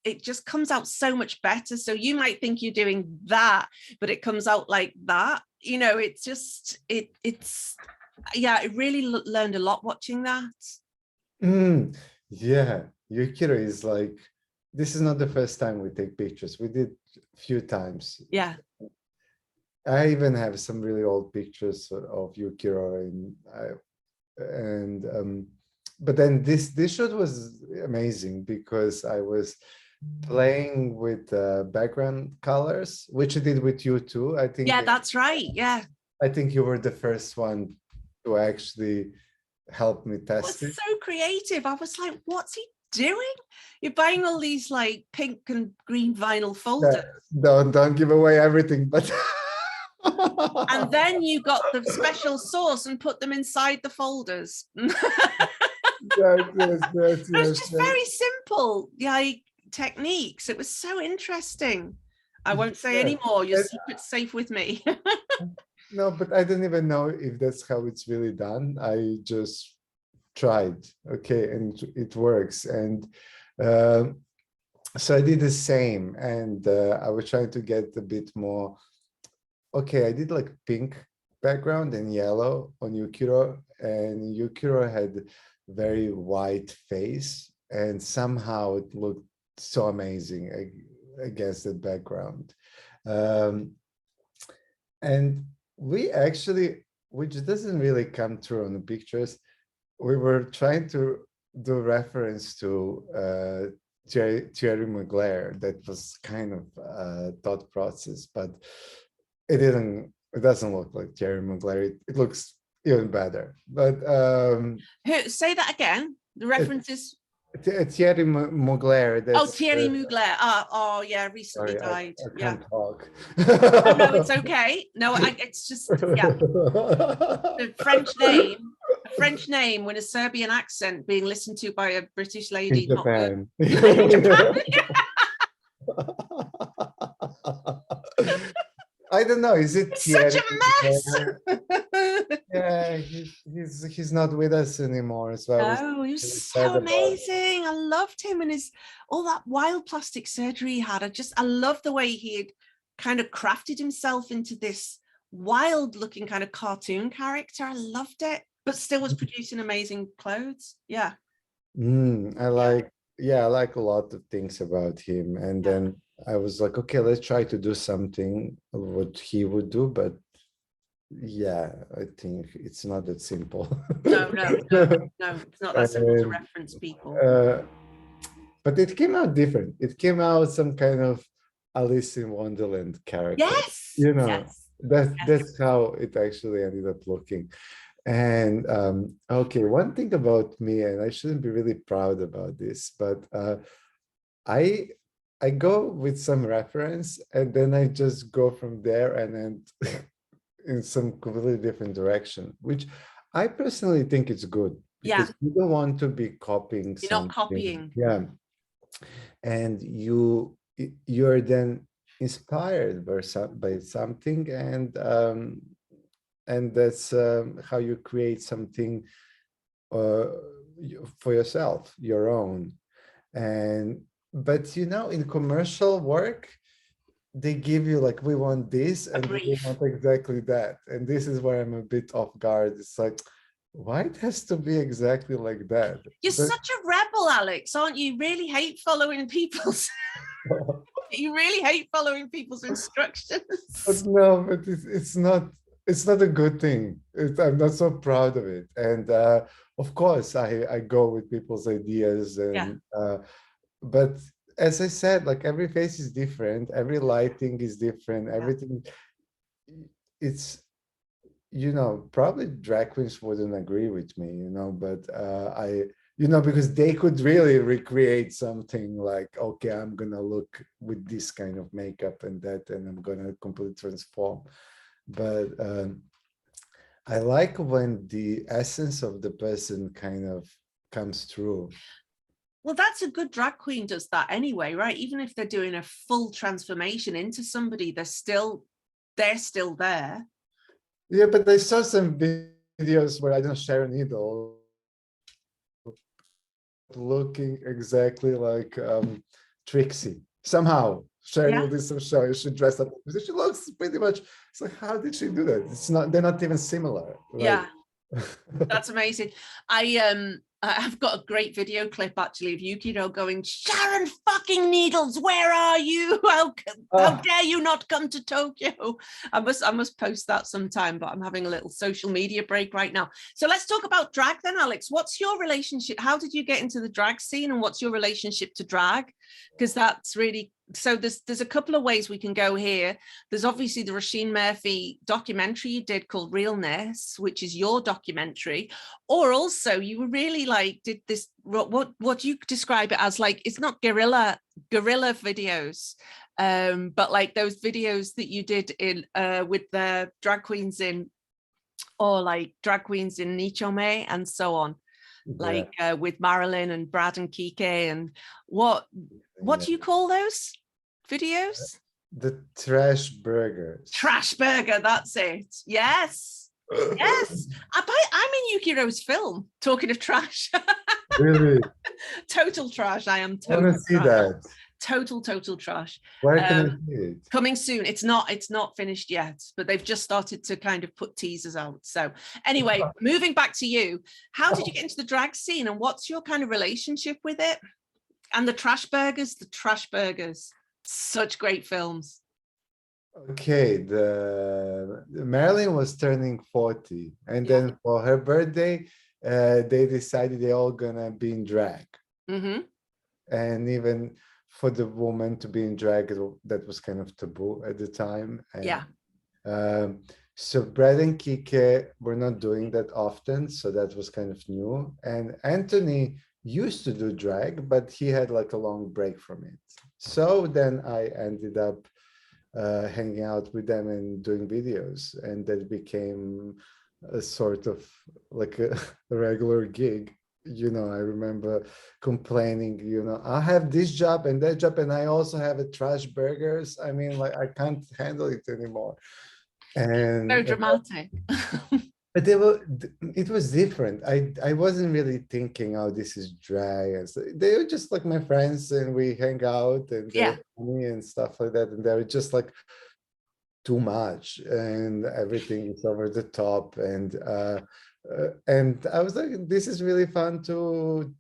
it just comes out so much better. So you might think you're doing that, but it comes out like that. It's just, yeah, I really learned a lot watching that.
Yeah, Yukiro is like, this is not the first time we take pictures. We did a few times.
Yeah.
I even have some really old pictures of Yukiro, but then this shoot was amazing because I was playing with background colors, which I did with you too. I think.
Yeah, that's right. Yeah.
I think you were the first one to actually help me test it.
So creative. I was like, what's he doing? You're buying all these like pink and green vinyl folders.
Don't give away everything, but
and then you got the special sauce and put them inside the folders. It was just very simple, like techniques. It was so interesting. I won't say any more. Your secret's safe with me.
No, but I don't even know if that's how it's really done. I just tried, okay, and it works. And so I did the same, and I was trying to get a bit more. Okay, I did like pink background and yellow on Yukiro, and Yukiro had very white face, and somehow it looked so amazing against the background. And we actually, which doesn't really come through on the pictures, we were trying to do reference to Thierry Mugler. That was kind of a thought process, but it doesn't look like Thierry Mugler. It looks even better. But
say that again. The reference is
Thierry Mugler.
Oh, Thierry Mugler. Oh, yeah, recently died.
I can't talk.
Oh, no, it's okay. No, it's just, yeah. The French name with a Serbian accent being listened to by a British lady.
In Japan. I don't know. Is it
Thierry? Such a mess.
Yeah, he's not with us anymore. So
oh, he was so amazing. I loved him and all that wild plastic surgery he had. I love the way he had kind of crafted himself into this wild looking kind of cartoon character. I loved it, but still was producing amazing clothes. Yeah.
I like a lot of things about him. And then I was like, okay, let's try to do something what he would do, but yeah, I think it's not that simple.
No, it's not that simple to reference people.
But it came out different. It came out some kind of Alice in Wonderland character.
Yes,
you know, that's how it actually ended up looking. And okay, one thing about me, and I shouldn't be really proud about this, but I go with some reference and then I just go from there and then in some completely different direction, which I personally think it's good. Because you don't want to be copying
something. You're not copying.
Yeah. And you're then inspired by something, and that's how you create something for yourself, your own. But you know, in commercial work, they give you like, we want this and we want exactly that. And this is where I'm a bit off guard. It's like, why it has to be exactly like that?
You're such a rebel, Aleks, aren't you? You really hate following people's you really hate following people's instructions.
But no, but it's not a good thing. I'm not so proud of it. And of course I go with people's ideas and but as I said, like every face is different, every lighting is different, everything. It's, you know, probably drag queens wouldn't agree with me, you know, but because they could really recreate something like, okay, I'm gonna look with this kind of makeup and that, and I'm gonna completely transform. But I like when the essence of the person kind of comes through.
Well, that's a good drag queen does that anyway, right? Even if they're doing a full transformation into somebody, they're still there.
Yeah, but I saw some videos where I don't share a needle looking exactly like Trixie. Somehow sharing this show, she dressed up. She looks pretty much. It's like, how did she do that? They're not even similar. Like,
that's amazing. I've got a great video clip actually of Yukiro going, Sharon fucking Needles, where are you? How dare you not come to Tokyo? I must post that sometime, but I'm having a little social media break right now. So let's talk about drag then, Aleks. What's your relationship? How did you get into the drag scene and what's your relationship to drag? Because that's really so there's a couple of ways we can go here. There's obviously the Roisin Murphy documentary you did called Realness, which is your documentary, or also you really like did this, what you describe it as, like, it's not guerrilla videos, but like those videos that you did in with the drag queens in, or like drag queens in Nichome and so on, like with Marilyn and Brad and Kike, and what do you call those videos?
The trash burgers.
Trash burger, that's it. Yes. Yes. I'm in Yukiro's film, talking of trash.
Really?
Total trash. I am
I
total
want to see
trash.
that.
Total trash.
Where can I see it?
Coming soon. It's not finished yet, but they've just started to kind of put teasers out. So anyway, moving back to you, how did you get into the drag scene, and what's your kind of relationship with it? And the trash burgers, such great films.
Okay, the Marilyn was turning 40, and then for her birthday, they decided they're all gonna be in drag.
Mm-hmm.
And even for the woman to be in drag, that was kind of taboo at the time. And, so Brad and Kike were not doing that often, so that was kind of new. And Anthony used to do drag, but he had like a long break from it. So then I ended up hanging out with them and doing videos, and that became a sort of like a regular gig. You know, I remember complaining, you know, I have this job and that job, and I also have a trash burgers. I mean, like, I can't handle it anymore. And
so dramatic.
but it was different. I wasn't really thinking, oh, this is drag. And so they were just like my friends, and we hang out, and they were funny and stuff like that. And they were just like too much, and everything is over the top. And I was like, this is really fun to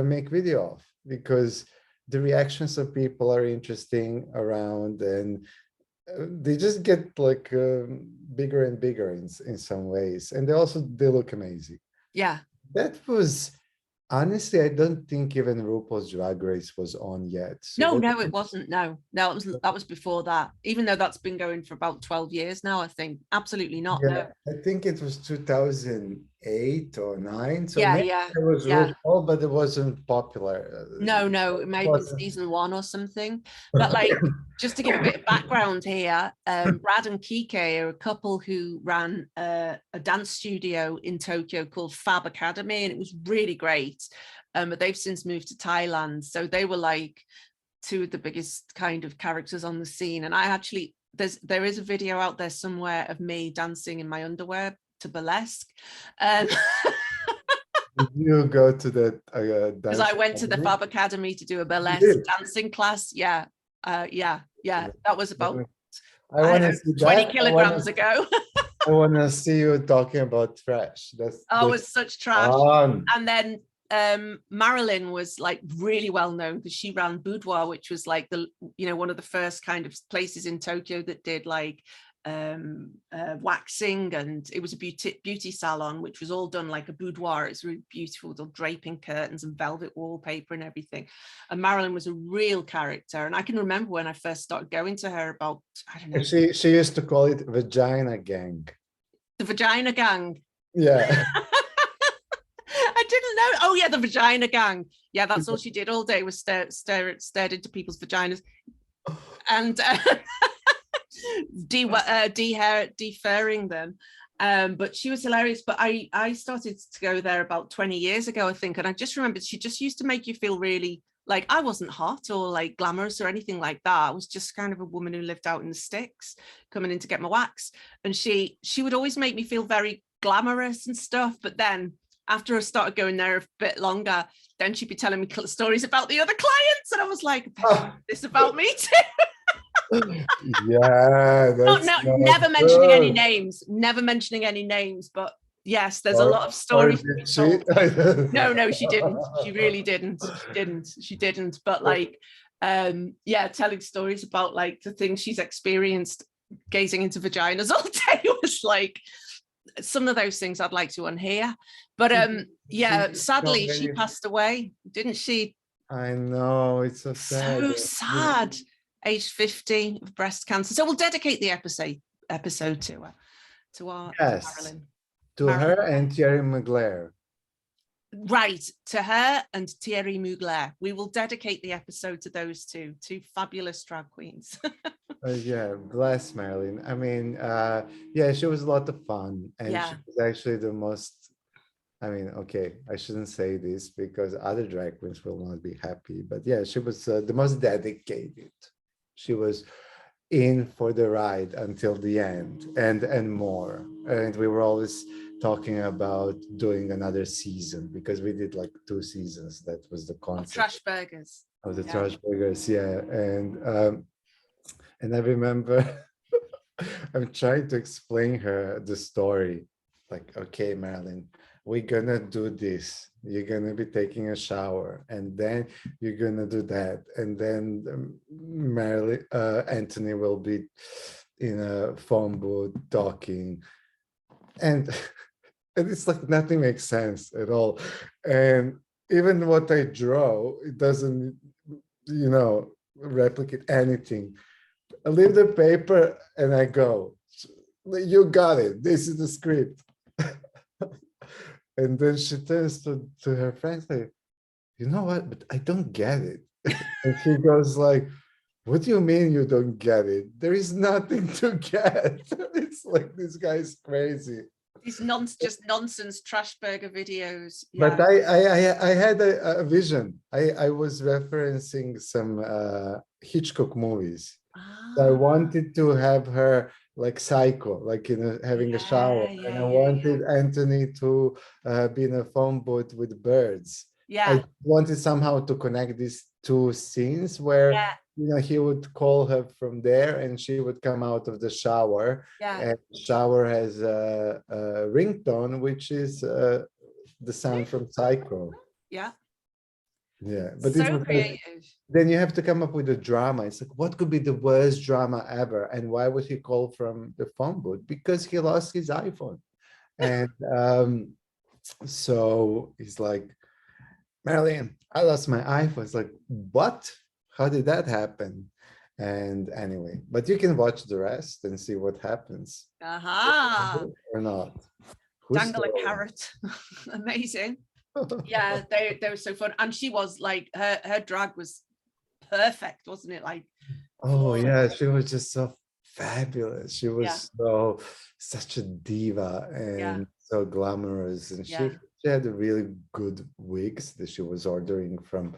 make video of, because the reactions of people are interesting around, and they just get like bigger and bigger in some ways, and they look amazing.
Yeah,
that was honestly, I don't think even RuPaul's Drag Race was on yet.
So no, it wasn't. No, that was before that. Even though that's been going for about 12 years now, I think. Absolutely not.
Yeah,
no.
I think it was 2008 or 9. So
yeah,
it was RuPaul, but it wasn't popular.
No, it may have been season 1 or something. But like, just to give a bit of background here, Brad and Kike are a couple who ran a dance studio in Tokyo called Fab Academy, and it was really great. But they've since moved to Thailand. So they were like two of the biggest kind of characters on the scene. And I actually, there is a video out there somewhere of me dancing in my underwear to burlesque.
Did you go to that
because I went to the Fab Academy to do a burlesque dancing class. Yeah. That was about 20 kilograms ago.
I want to see you talking about trash.
It was such trash. And then Marilyn was like really well known because she ran Boudoir, which was like one of the first kind of places in Tokyo that did like waxing, and it was a beauty salon, which was all done like a boudoir. It's really beautiful with all draping curtains and velvet wallpaper and everything. And Marilyn was a real character, and I can remember when I first started going to her about, I don't know,
she used to call it Vagina Gang.
The Vagina Gang.
Yeah.
I didn't know. Oh yeah, the Vagina Gang. Yeah, that's all she did all day was stared into people's vaginas and deferring them. But she was hilarious. But I started to go there about 20 years ago, I think, and I just remembered she just used to make you feel really like, I wasn't hot or like glamorous or anything like that. I was just kind of a woman who lived out in the sticks coming in to get my wax, and she would always make me feel very glamorous and stuff. But then after I started going there a bit longer, then she'd be telling me stories about the other clients, and I was like, this about me too.
Yeah,
never mentioning any names, but yes, there's a lot of stories. No, she didn't. She really didn't. She didn't. But like, telling stories about like the things she's experienced gazing into vaginas all day was like, some of those things I'd like to unhear. But sadly she passed away, didn't she?
I know, it's so sad.
So sad. Age 50 of breast cancer. So we'll dedicate the episode to our
Yes,
Marilyn.
to
Marilyn.
her and Thierry Mugler.
Right, to her and Thierry Mugler. We will dedicate the episode to those two fabulous drag queens.
Yeah, bless Marilyn. I mean, yeah, she was a lot of fun, and
Yeah.
she was actually the most. I mean, okay, I shouldn't say this because other drag queens will not be happy, but yeah, she was the most dedicated. She was in for the ride until the end, and more. And we were always talking about doing another season because we did like 2 seasons. That was the
Of
concept
Trash Burgers.
of the
Yeah.
Trash Burgers. Yeah, and I remember I'm trying to explain her the story. Like, okay, Marilyn, we're gonna do this. You're gonna be taking a shower, and then you're gonna do that, and then Marilyn, Anthony will be in a phone booth talking, and and it's like nothing makes sense at all. And even what I draw, it doesn't, replicate anything. I leave the paper and I go, you got it. This is the script. And then she turns to her friends like, you know what? But I don't get it. And she goes like, what do you mean you don't get it? There is nothing to get. It's like, this guy's crazy.
These just nonsense trash burger videos.
But
Yeah.
I had a vision. I was referencing some Hitchcock movies. I wanted to have her like psycho, like having a shower, and I wanted Anthony to be in a phone booth with birds.
Yeah.
I wanted somehow to connect these 2 scenes where he would call her from there, and she would come out of the shower.
Yeah.
And the shower has a ringtone, which is the sound from Psycho.
Yeah.
Yeah, but
so creative.
Then you have to come up with a drama. It's like, what could be the worst drama ever? And why would he call from the phone booth? Because he lost his iPhone. And so he's like, Marilyn, I lost my iPhone. It's like, what? How did that happen? And anyway, but you can watch the rest and see what happens. Or not.
Dangle a carrot. Amazing. Yeah, they were so fun. And she was like, her drag was perfect, wasn't it? Like,
oh yeah, she was just so fabulous. She was such a diva and so glamorous, and she had really good wigs that she was ordering from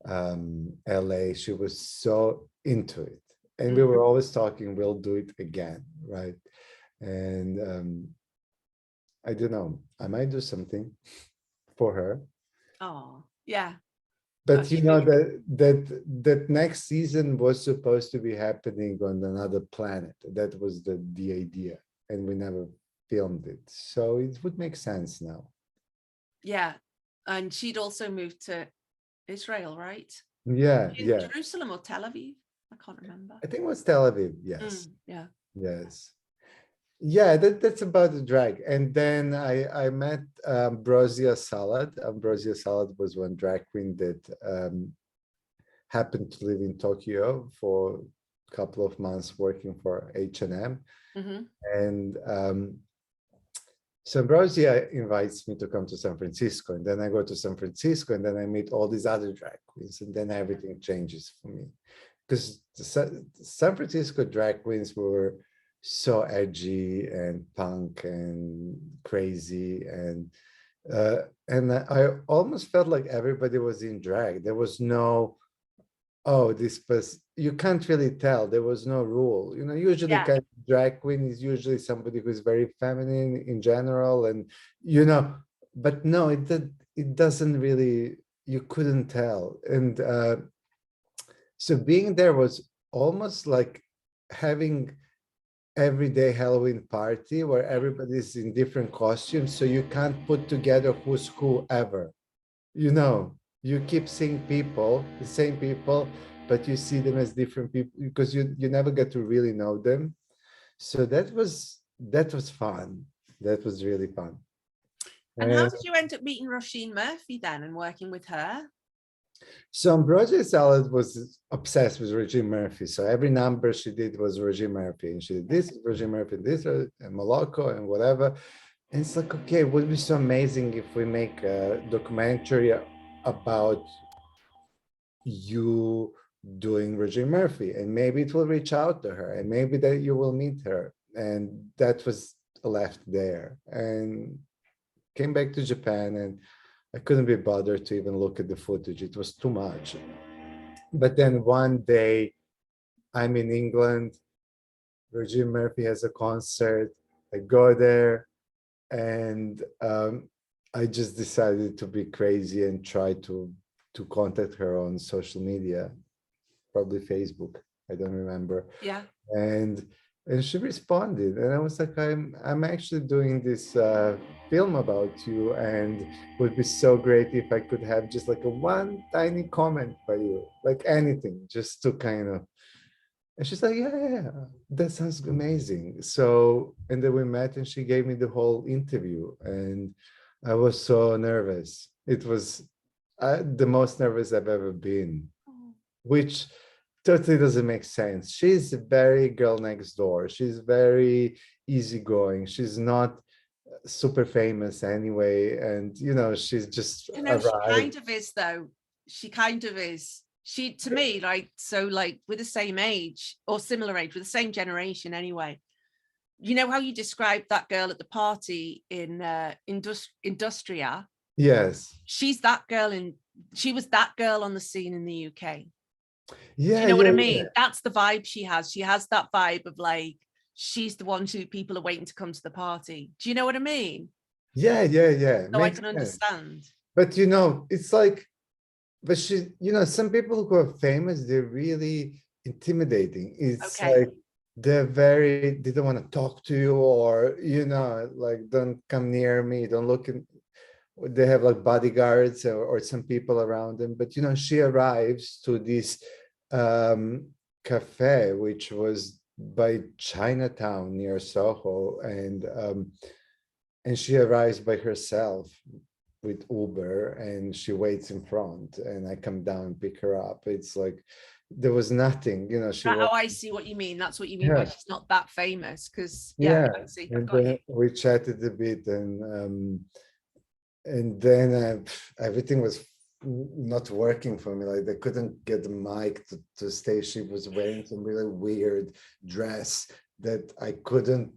LA. She was so into it, and we were always talking, we'll do it again, right? And I don't know, I might do something for her.
Oh yeah.
But you know that next season was supposed to be happening on another planet. That was the idea, and we never filmed it. So it would make sense now.
Yeah, and she'd also moved to Israel, right?
Yeah,
Jerusalem or Tel Aviv? I can't remember.
I think it was Tel Aviv. Yes.
Yeah.
Yes. Yeah, that's about the drag. And then I met Ambrosia Salad. Ambrosia Salad was one drag queen that happened to live in Tokyo for a couple of months working for H&M. And so Ambrosia invites me to come to San Francisco, and then I go to San Francisco, and then I meet all these other drag queens, and then everything changes for me. Because the San Francisco drag queens were so edgy and punk and crazy, and I almost felt like everybody was in drag. There was no, this person, you can't really tell. There was no rule. Usually kind of drag queen is usually somebody who's very feminine in general, and but no, it doesn't really, you couldn't tell. And so being there was almost like having everyday Halloween party where everybody's in different costumes, so you can't put together who's who ever. You keep seeing people, the same people, but you see them as different people because you never get to really know them. So that was fun. That was really fun.
And how did you end up meeting Roisin Murphy then and working with her?
So Ambrosia Salad was obsessed with Regine Murphy. So every number she did was Regine Murphy. And she did this, Regine Murphy, this, and Moloko, and whatever. And it's like, okay, it would be so amazing if we make a documentary about you doing Regine Murphy. And maybe it will reach out to her, and maybe that you will meet her. And that was left there. And came back to Japan, and I couldn't be bothered to even look at the footage. It was too much. But then one day I'm in England, Regine Murphy has a concert. I go there, and I just decided to be crazy and try to contact her on social media, probably Facebook. I don't remember.
Yeah.
And she responded, and I was like, I'm actually doing this film about you, and it would be so great if I could have just like a one tiny comment by you, like anything, just to kind of. And she's like, yeah, that sounds amazing. So, and then we met, and she gave me the whole interview, and I was so nervous. It was the most nervous I've ever been, which totally doesn't make sense. She's very girl next door. She's very easygoing. She's not super famous anyway. And, you know, she's just
No, she
arrived.
kind of is, though. She kind of is. She, to me, like, so like with the same age or similar age, with the same generation anyway. You know how you described that girl at the party in Industria?
Yes.
She's that girl she was that girl on the scene in the UK.
Yeah.
Do you know what I mean? Yeah. That's the vibe she has. She has that vibe of like, she's the one who people are waiting to come to the party. Do you know what I mean?
Yeah.
So I can understand.
But, you know, it's like, but she, you know, some people who are famous, they're really intimidating. It's like, they don't want to talk to you, or, you know, like, don't come near me, don't look in. They have like bodyguards or some people around them. But, you know, she arrives to this cafe, which was by Chinatown near Soho, and she arrives by herself with Uber, and she waits in front, and I come down and pick her up. It's like there was nothing, you know.
I see what you mean. That's what you mean by she's not that famous, because I see.
And then we chatted a bit, and then everything was not working for me. Like, they couldn't get the mic to stay. She was wearing some really weird dress that I couldn't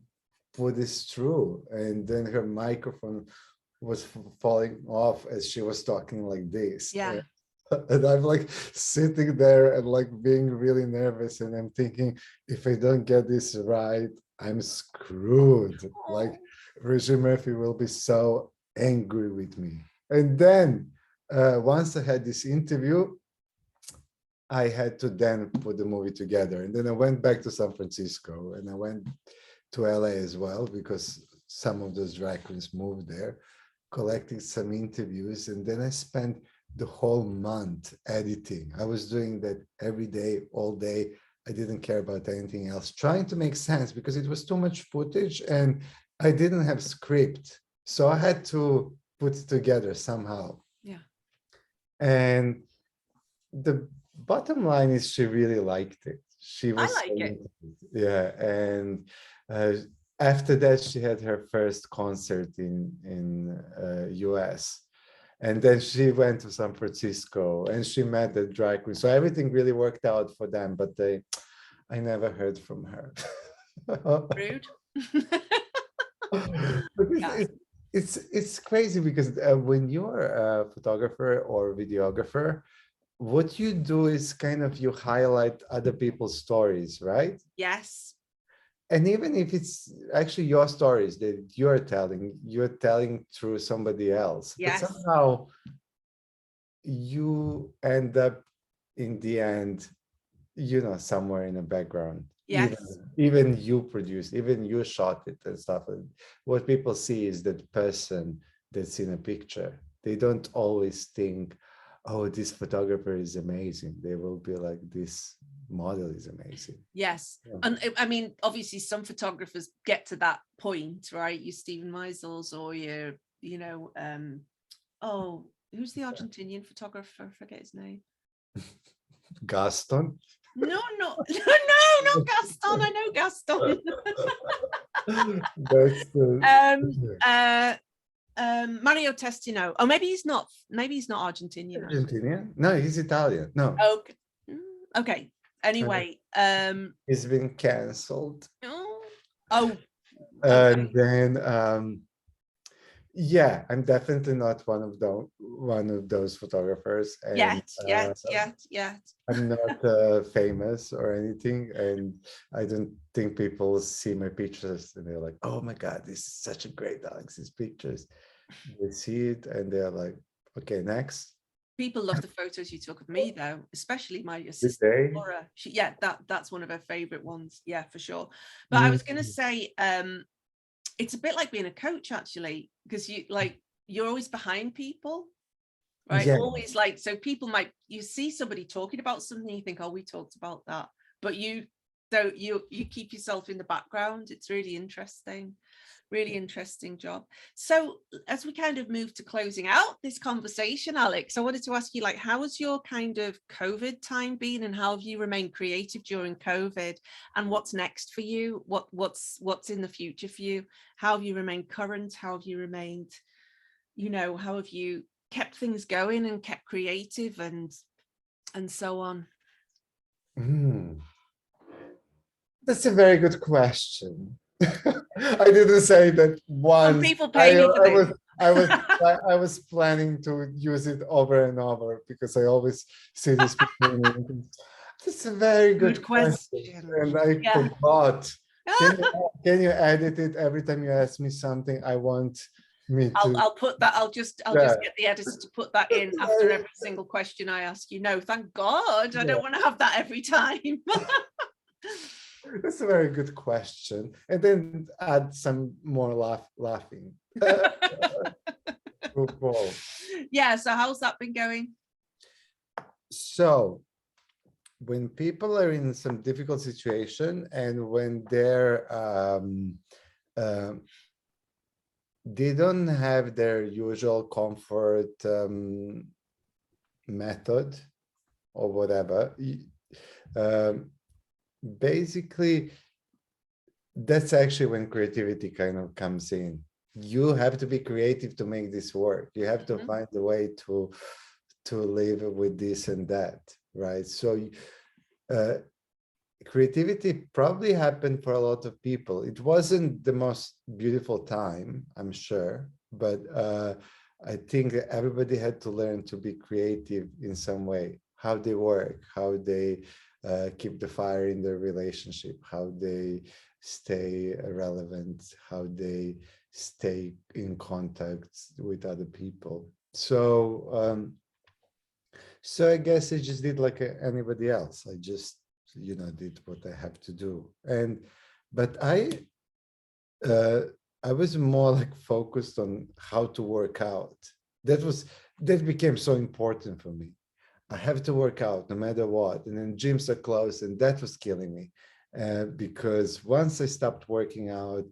put this through, and then her microphone was falling off as she was talking like this.
Yeah.
And I'm like sitting there and like being really nervous, and I'm thinking, if I don't get this right, I'm screwed. Like, Regine Murphy will be so angry with me. And then once I had this interview, I had to then put the movie together. And then I went back to San Francisco, and I went to LA as well, because some of those drag queens moved there, collecting some interviews. And then I spent the whole month editing. I was doing that every day, all day. I didn't care about anything else, trying to make sense, because it was too much footage and I didn't have script. So I had to put it together somehow.
Yeah.
And the bottom line is she really liked it. She was
I like it.
Yeah. And after that, she had her first concert in US. And then she went to San Francisco, and she met the drag queen. So everything really worked out for them, but I never heard from her.
Rude.
It's crazy, because when you're a photographer or videographer, what you do is kind of you highlight other people's stories, right?
Yes.
And even if it's actually your stories that you're telling through somebody else.
Yes.
But somehow you end up in the end, you know, somewhere in the background.
Yes.
Even you produced, even you shot it and stuff. And what people see is that person that's in a picture. They don't always think, oh, this photographer is amazing. They will be like, this model is amazing.
Yes. Yeah. And I mean, obviously some photographers get to that point, right? You Stephen Meisels, or you know, who's the Argentinian photographer? I forget his name.
Gaston.
No, not Gaston. I know Gaston.
That's
Mario Testino. Oh, maybe he's not. Maybe he's not Argentinian.
Argentinian? No, he's Italian. No.
Okay. Okay. Anyway,
he's been cancelled.
Oh.
And
Okay.
then yeah, I'm definitely not one of those photographers. And,
yet.
I'm not famous or anything, and I don't think people see my pictures and they're like, "Oh my God, this is such a great Alex's pictures." They see it and they're like, "Okay, next."
People love the photos you took of me, though, especially my assistant Laura. That's one of her favorite ones. Yeah, for sure. But I was going to say, it's a bit like being a coach, actually, because you're always behind people, right?
Yeah.
Always so people you see somebody talking about something, you think, oh, we talked about that, but you keep yourself in the background. It's really interesting job. So as we kind of move to closing out this conversation, Aleks, I wanted to ask you, how has your kind of COVID time been, and how have you remained creative during COVID, and what's next for you? What's in the future for you? How have you remained current? How have you remained, how have you kept things going and kept creative and so on?
That's a very good question. I didn't say that once.
Some people pay me for this.
I was planning to use it over and over because I always see this. That's a very good question, and I forgot. Can you edit it every time you ask me something? I want me to.
I'll put that. I'll just get the editor to put that in after every single question I ask you. No, thank God, I don't want to have that every time.
That's a very good question. And then add some more laughing. Cool.
Yeah, so how's that been going?
So when people are in some difficult situation and when they're they don't have their usual comfort method or whatever, basically that's actually when creativity kind of comes in. You have to be creative to make this work. You have to find a way to live with this and that, right? So creativity probably happened for a lot of people. It wasn't the most beautiful time, I'm sure, but I think that everybody had to learn to be creative in some way. How they work, how they keep the fire in their relationship, how they stay relevant, how they stay in contact with other people. So so I guess I just did like anybody else. I just did what I have to do. But I was more like focused on how to work out. That became so important for me. I have to work out no matter what. And then gyms are closed, and that was killing me. Because once I stopped working out,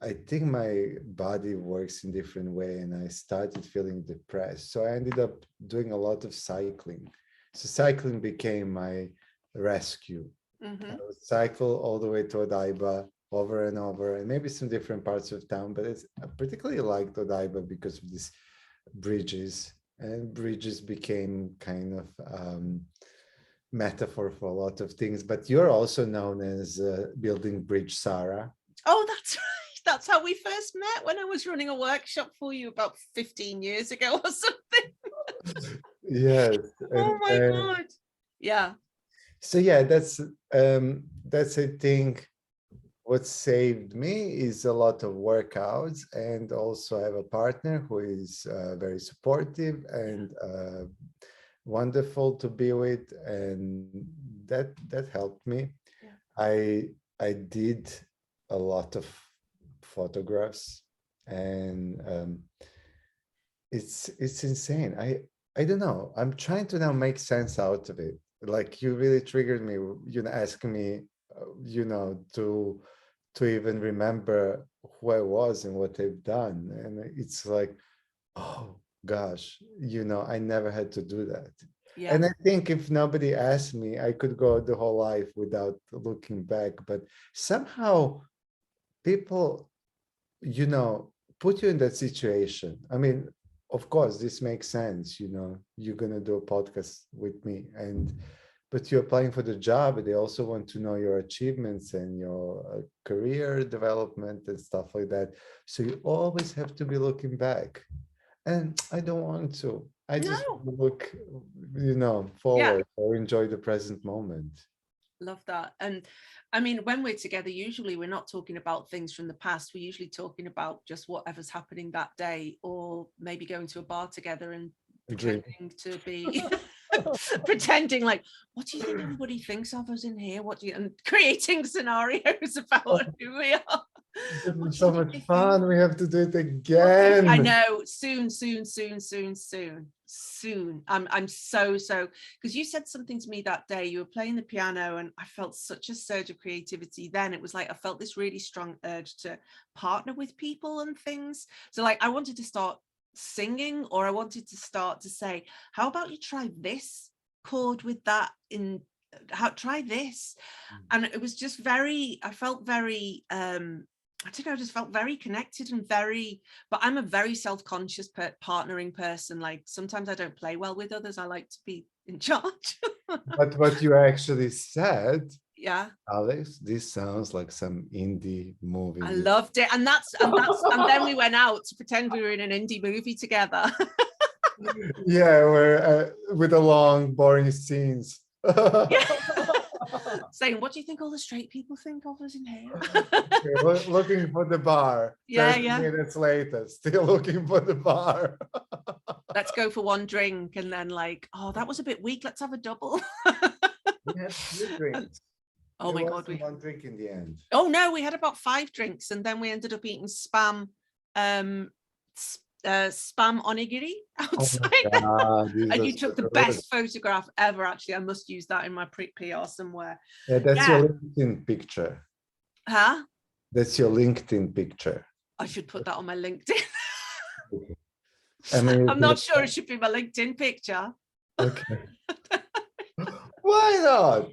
I think my body works in a different way, and I started feeling depressed. So I ended up doing a lot of cycling. So cycling became my rescue. I would cycle all the way to Odaiba over and over, and maybe some different parts of town, but I particularly liked Odaiba because of these bridges. And bridges became kind of metaphor for a lot of things. But you're also known as Building Bridge Sarah.
Oh, that's right. That's how we first met, when I was running a workshop for you about 15 years ago or something.
Yes.
Oh my God. Yeah.
So yeah, that's I think what saved me is a lot of workouts, and also I have a partner who is very supportive and wonderful to be with, and that helped me. Yeah. I did a lot of photographs, and it's insane. I don't know. I'm trying to now make sense out of it. Like, you really triggered me, asking me, to even remember who I was and what I've done. And it's like, oh, gosh, I never had to do that.
Yeah.
And I think if nobody asked me, I could go the whole life without looking back. But somehow people, put you in that situation. I mean, of course, this makes sense. You're going to do a podcast with me, but you're applying for the job, and they also want to know your achievements and your career development and stuff like that. So you always have to be looking back. And I don't want to. I just want to look, forward or enjoy the present moment.
Love that. And I mean, when we're together, usually we're not talking about things from the past. We're usually talking about just whatever's happening that day, or maybe going to a bar together and pretending to be pretending like, what do you think everybody thinks of us in here? And creating scenarios about who we are.
This is so much fun. We have to do it again.
I know. Soon. I'm so because you said something to me that day. You were playing the piano, and I felt such a surge of creativity then. It was like I felt this really strong urge to partner with people and things. So like I wanted to start singing, or I wanted to start to say, how about you try this chord with that try this. And it was just I felt very I don't know, I just felt very connected and but I'm a very self-conscious partnering person. Like sometimes I don't play well with others. I like to be in charge.
But what you actually said,
yeah,
Alex, this sounds like some indie movie.
I loved it. And then we went out to pretend we were in an indie movie together.
Yeah, we're with the long, boring scenes.
Yeah. Saying, what do you think all the straight people think of us in here?
Okay, looking for the bar.
Yeah,
30
yeah.
minutes later, still looking for the bar.
Let's go for one drink, and then like, oh, that was a bit weak. Let's have a double.
We had 2 drinks.
Oh my God,
one drink in the end.
Oh no, we had about 5 drinks, and then we ended up eating spam onigiri outside.
Oh
and you took the best photograph ever. Actually, I must use that in my PR somewhere.
Yeah, that's your LinkedIn picture.
Huh?
That's your LinkedIn picture.
I should put that on my LinkedIn.
I mean,
I'm not sure it should be my LinkedIn picture.
Okay. Why not?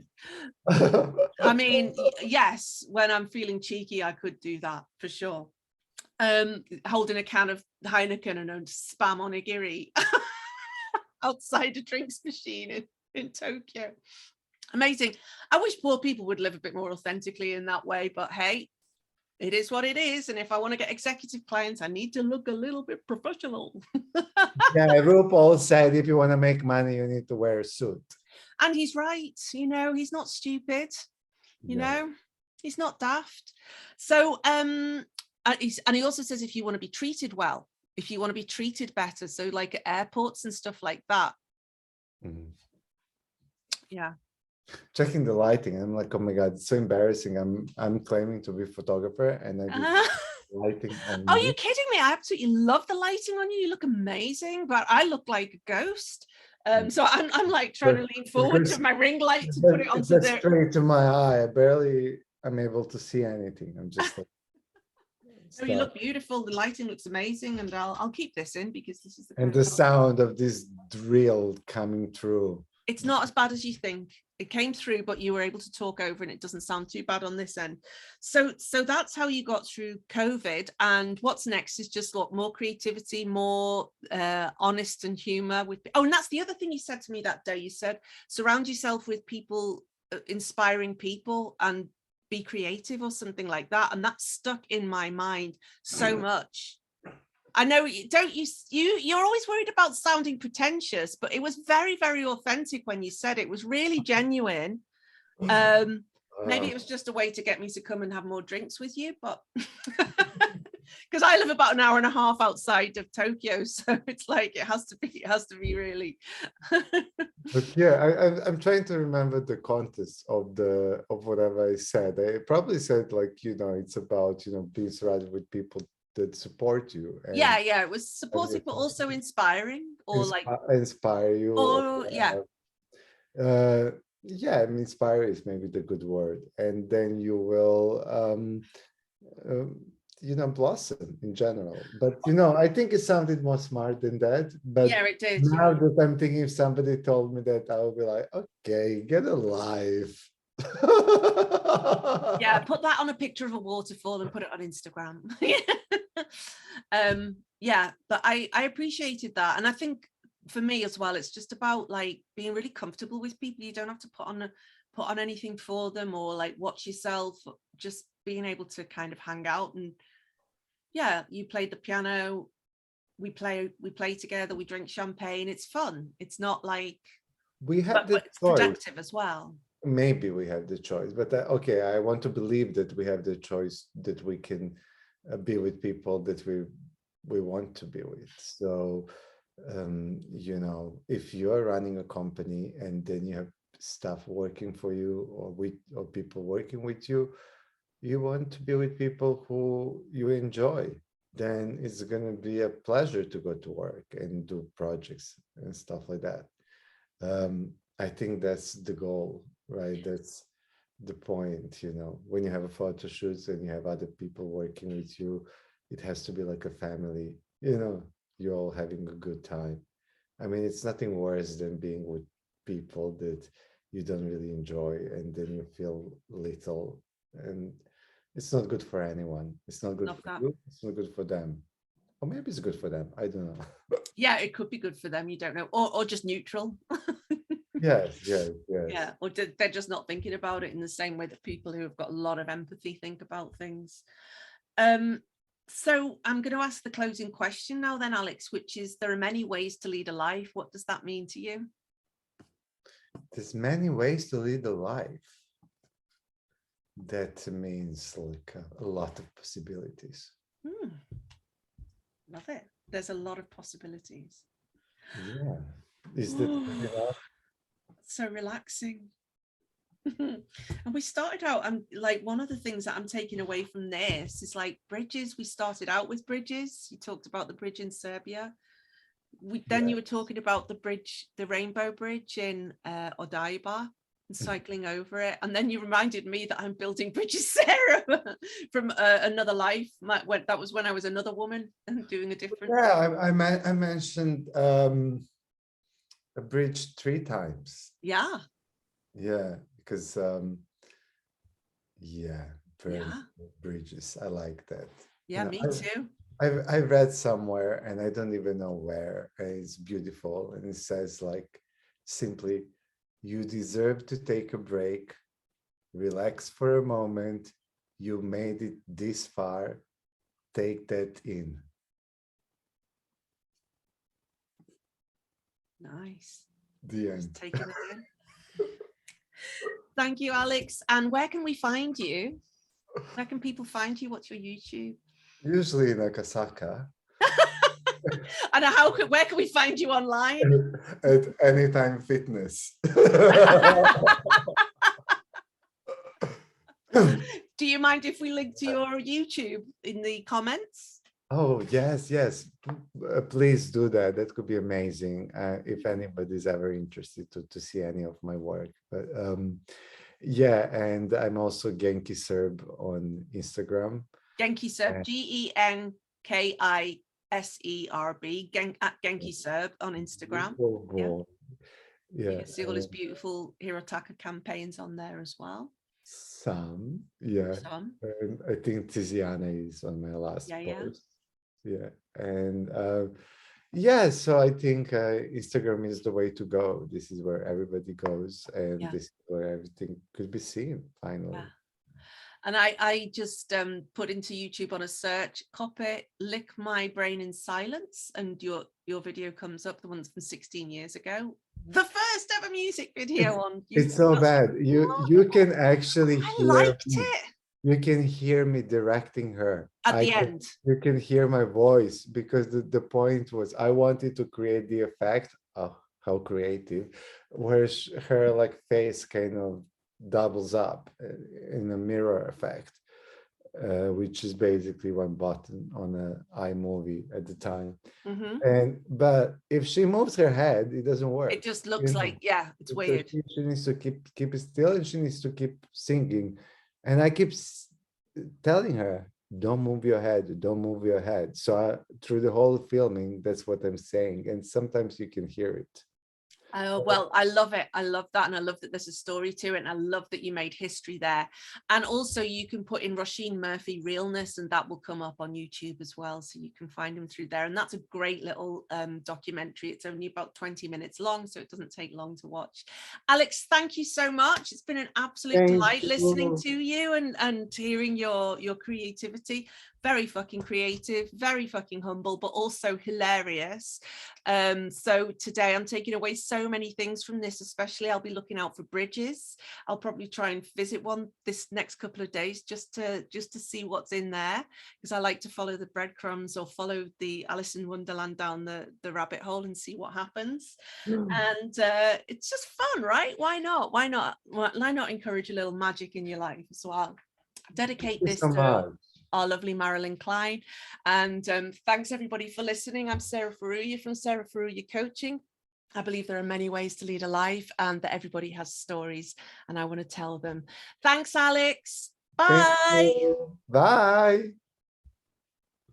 I mean, yes, when I'm feeling cheeky, I could do that for sure. Holding a can of Heineken and a spam onigiri outside a drinks machine in Tokyo. Amazing. I wish more people would live a bit more authentically in that way, but hey, it is what it is. And if I want to get executive clients, I need to look a little bit professional.
Yeah, RuPaul said if you want to make money, you need to wear a suit.
And he's right. He's not stupid. He's not daft. So, and he also says, if you want to be treated well, if you want to be treated better, so like at airports and stuff like that.
Mm-hmm.
Yeah.
Checking the lighting, I'm like, oh my God, it's so embarrassing. I'm claiming to be a photographer, and I do lighting on
Are you kidding me? I absolutely love the lighting on you. You look amazing, but I look like a ghost. So I'm like trying to lean forward to my ring light to put it onto the
straight to my eye. I'm able to see anything. I'm just like,
oh, you look beautiful. The lighting looks amazing, and I'll keep this in because this is
the sound of this drill coming through.
It's not as bad as you think. It came through, but you were able to talk over, and it doesn't sound too bad on this end. So that's how you got through COVID. And what's next is just more creativity, more honest and humor with. Oh, and that's the other thing you said to me that day. You said surround yourself with people, inspiring people, and be creative or something like that. And that stuck in my mind so much. I know you're always worried about sounding pretentious, but it was very, very authentic when you said it. It was really genuine. Maybe it was just a way to get me to come and have more drinks with you, but because I live about an hour and a half outside of Tokyo, so it's like it has to be really.
But yeah, I'm trying to remember the context of whatever I said. I probably said like, it's about being surrounded with people that support you. And
it was supportive, but also inspiring, or
inspire you.
Or
inspire is maybe the good word. And then you will blossom in general. But I think it sounded more smart than that. But
Yeah, it did.
now that I'm thinking, if somebody told me that, I would be like, okay, get a life.
Yeah, put that on a picture of a waterfall and put it on Instagram. Yeah, but I appreciated that. And I think for me as well, it's just about like being really comfortable with people. You don't have to put on anything for them or like watch yourself, just being able to kind of hang out. And yeah, you played the piano, we play together, we drink champagne. It's fun. It's not like
but
it's productive as well.
Maybe we have the choice, but okay, I want to believe that we have the choice, that we can be with people that we want to be with. So if you are running a company and then you have staff working for you, or people working with you, you want to be with people who you enjoy, then it's going to be a pleasure to go to work and do projects and stuff like that. I think that's the goal, right? That's the point. When you have a photo shoot and you have other people working with you, it has to be like a family. You're all having a good time. I mean, it's nothing worse than being with people that you don't really enjoy, and then you feel little, and it's not good for anyone. It's not good for you. It's not good for them. Or maybe it's good for them. I don't know.
Yeah, it could be good for them. You don't know. Or just neutral.
Yes.
Yeah, or they're just not thinking about it in the same way that people who have got a lot of empathy think about things. So I'm going to ask the closing question now then, Aleks, which is, there are many ways to lead a life. What does that mean to you?
There's many ways to lead a life. That means like a lot of possibilities.
Love it. There's a lot of possibilities.
Yeah. Is that
so relaxing? And we started out, I'm like, one of the things that I'm taking away from this is like bridges. We started out with bridges. You talked about the bridge in Serbia. Then you were talking about the bridge, the Rainbow Bridge in Odaiba, and cycling over it. And then you reminded me that I'm building bridges, Sarah, from another life. That was when I was another woman and doing a different.
Yeah, I mentioned a bridge 3 times.
Yeah.
Yeah, because bridges. I like that.
Yeah, me too.
I read somewhere, and I don't even know where. It's beautiful, and it says like simply, you deserve to take a break, relax for a moment. You made it this far. Take that in.
Nice.
The end.
Just taking it in. Thank you, Aleks. And where can we find you? Where can people find you? What's your YouTube?
Usually in Akasaka.
And where can we find you online?
At Anytime Fitness.
Do you mind if we link to your YouTube in the comments?
Oh, yes. Please do that. That could be amazing if anybody's ever interested to see any of my work. But yeah, and I'm also Genki Serb on Instagram.
Genki Serb, GENKISERB, at Genki Serb on Instagram.
Yeah.
You can see all his beautiful Hirotaka campaigns on there as well.
Some. And I think Tiziana is on my last post. Yeah. And so I think Instagram is the way to go. This is where everybody goes, and this is where everything could be seen finally.
Yeah. And I just put into YouTube on a search, copy, lick my brain in silence, and your video comes up, the ones from 16 years ago. The first ever music video on YouTube.
It's so bad. You can actually hear
liked it.
You can hear me directing her.
At the end.
You can hear my voice, because the point was I wanted to create the effect, oh, how creative, where her like face kind of doubles up in a mirror effect, which is basically one button on an iMovie at the time. But if she moves her head, it doesn't work.
It just looks like, it's weird.
So she needs to keep it still, and she needs to keep singing. And I keep telling her, don't move your head, don't move your head. So through the whole filming, that's what I'm saying. And sometimes you can hear it.
Oh, well, I love it. I love that. And I love that there's a story to it. And I love that you made history there. And also you can put in Roisin Murphy realness, and that will come up on YouTube as well. So you can find him through there. And that's a great little documentary. It's only about 20 minutes long, so it doesn't take long to watch. Aleks, thank you so much. It's been an absolute delight listening to you and hearing your creativity. Very fucking creative, very fucking humble, but also hilarious. So today I'm taking away so many things from this, especially I'll be looking out for bridges. I'll probably try and visit one this next couple of days just to see what's in there, because I like to follow the breadcrumbs or follow the Alice in Wonderland down the rabbit hole and see what happens. And it's just fun, right? Why not? Why not encourage a little magic in your life as well? Dedicate this to our lovely Marilyn Klein. And thanks everybody for listening. I'm Sarah Faruya from Sarah Faruya Coaching. I believe there are many ways to lead a life and that everybody has stories and I want to tell them. Thanks, Aleks. Bye.
Bye.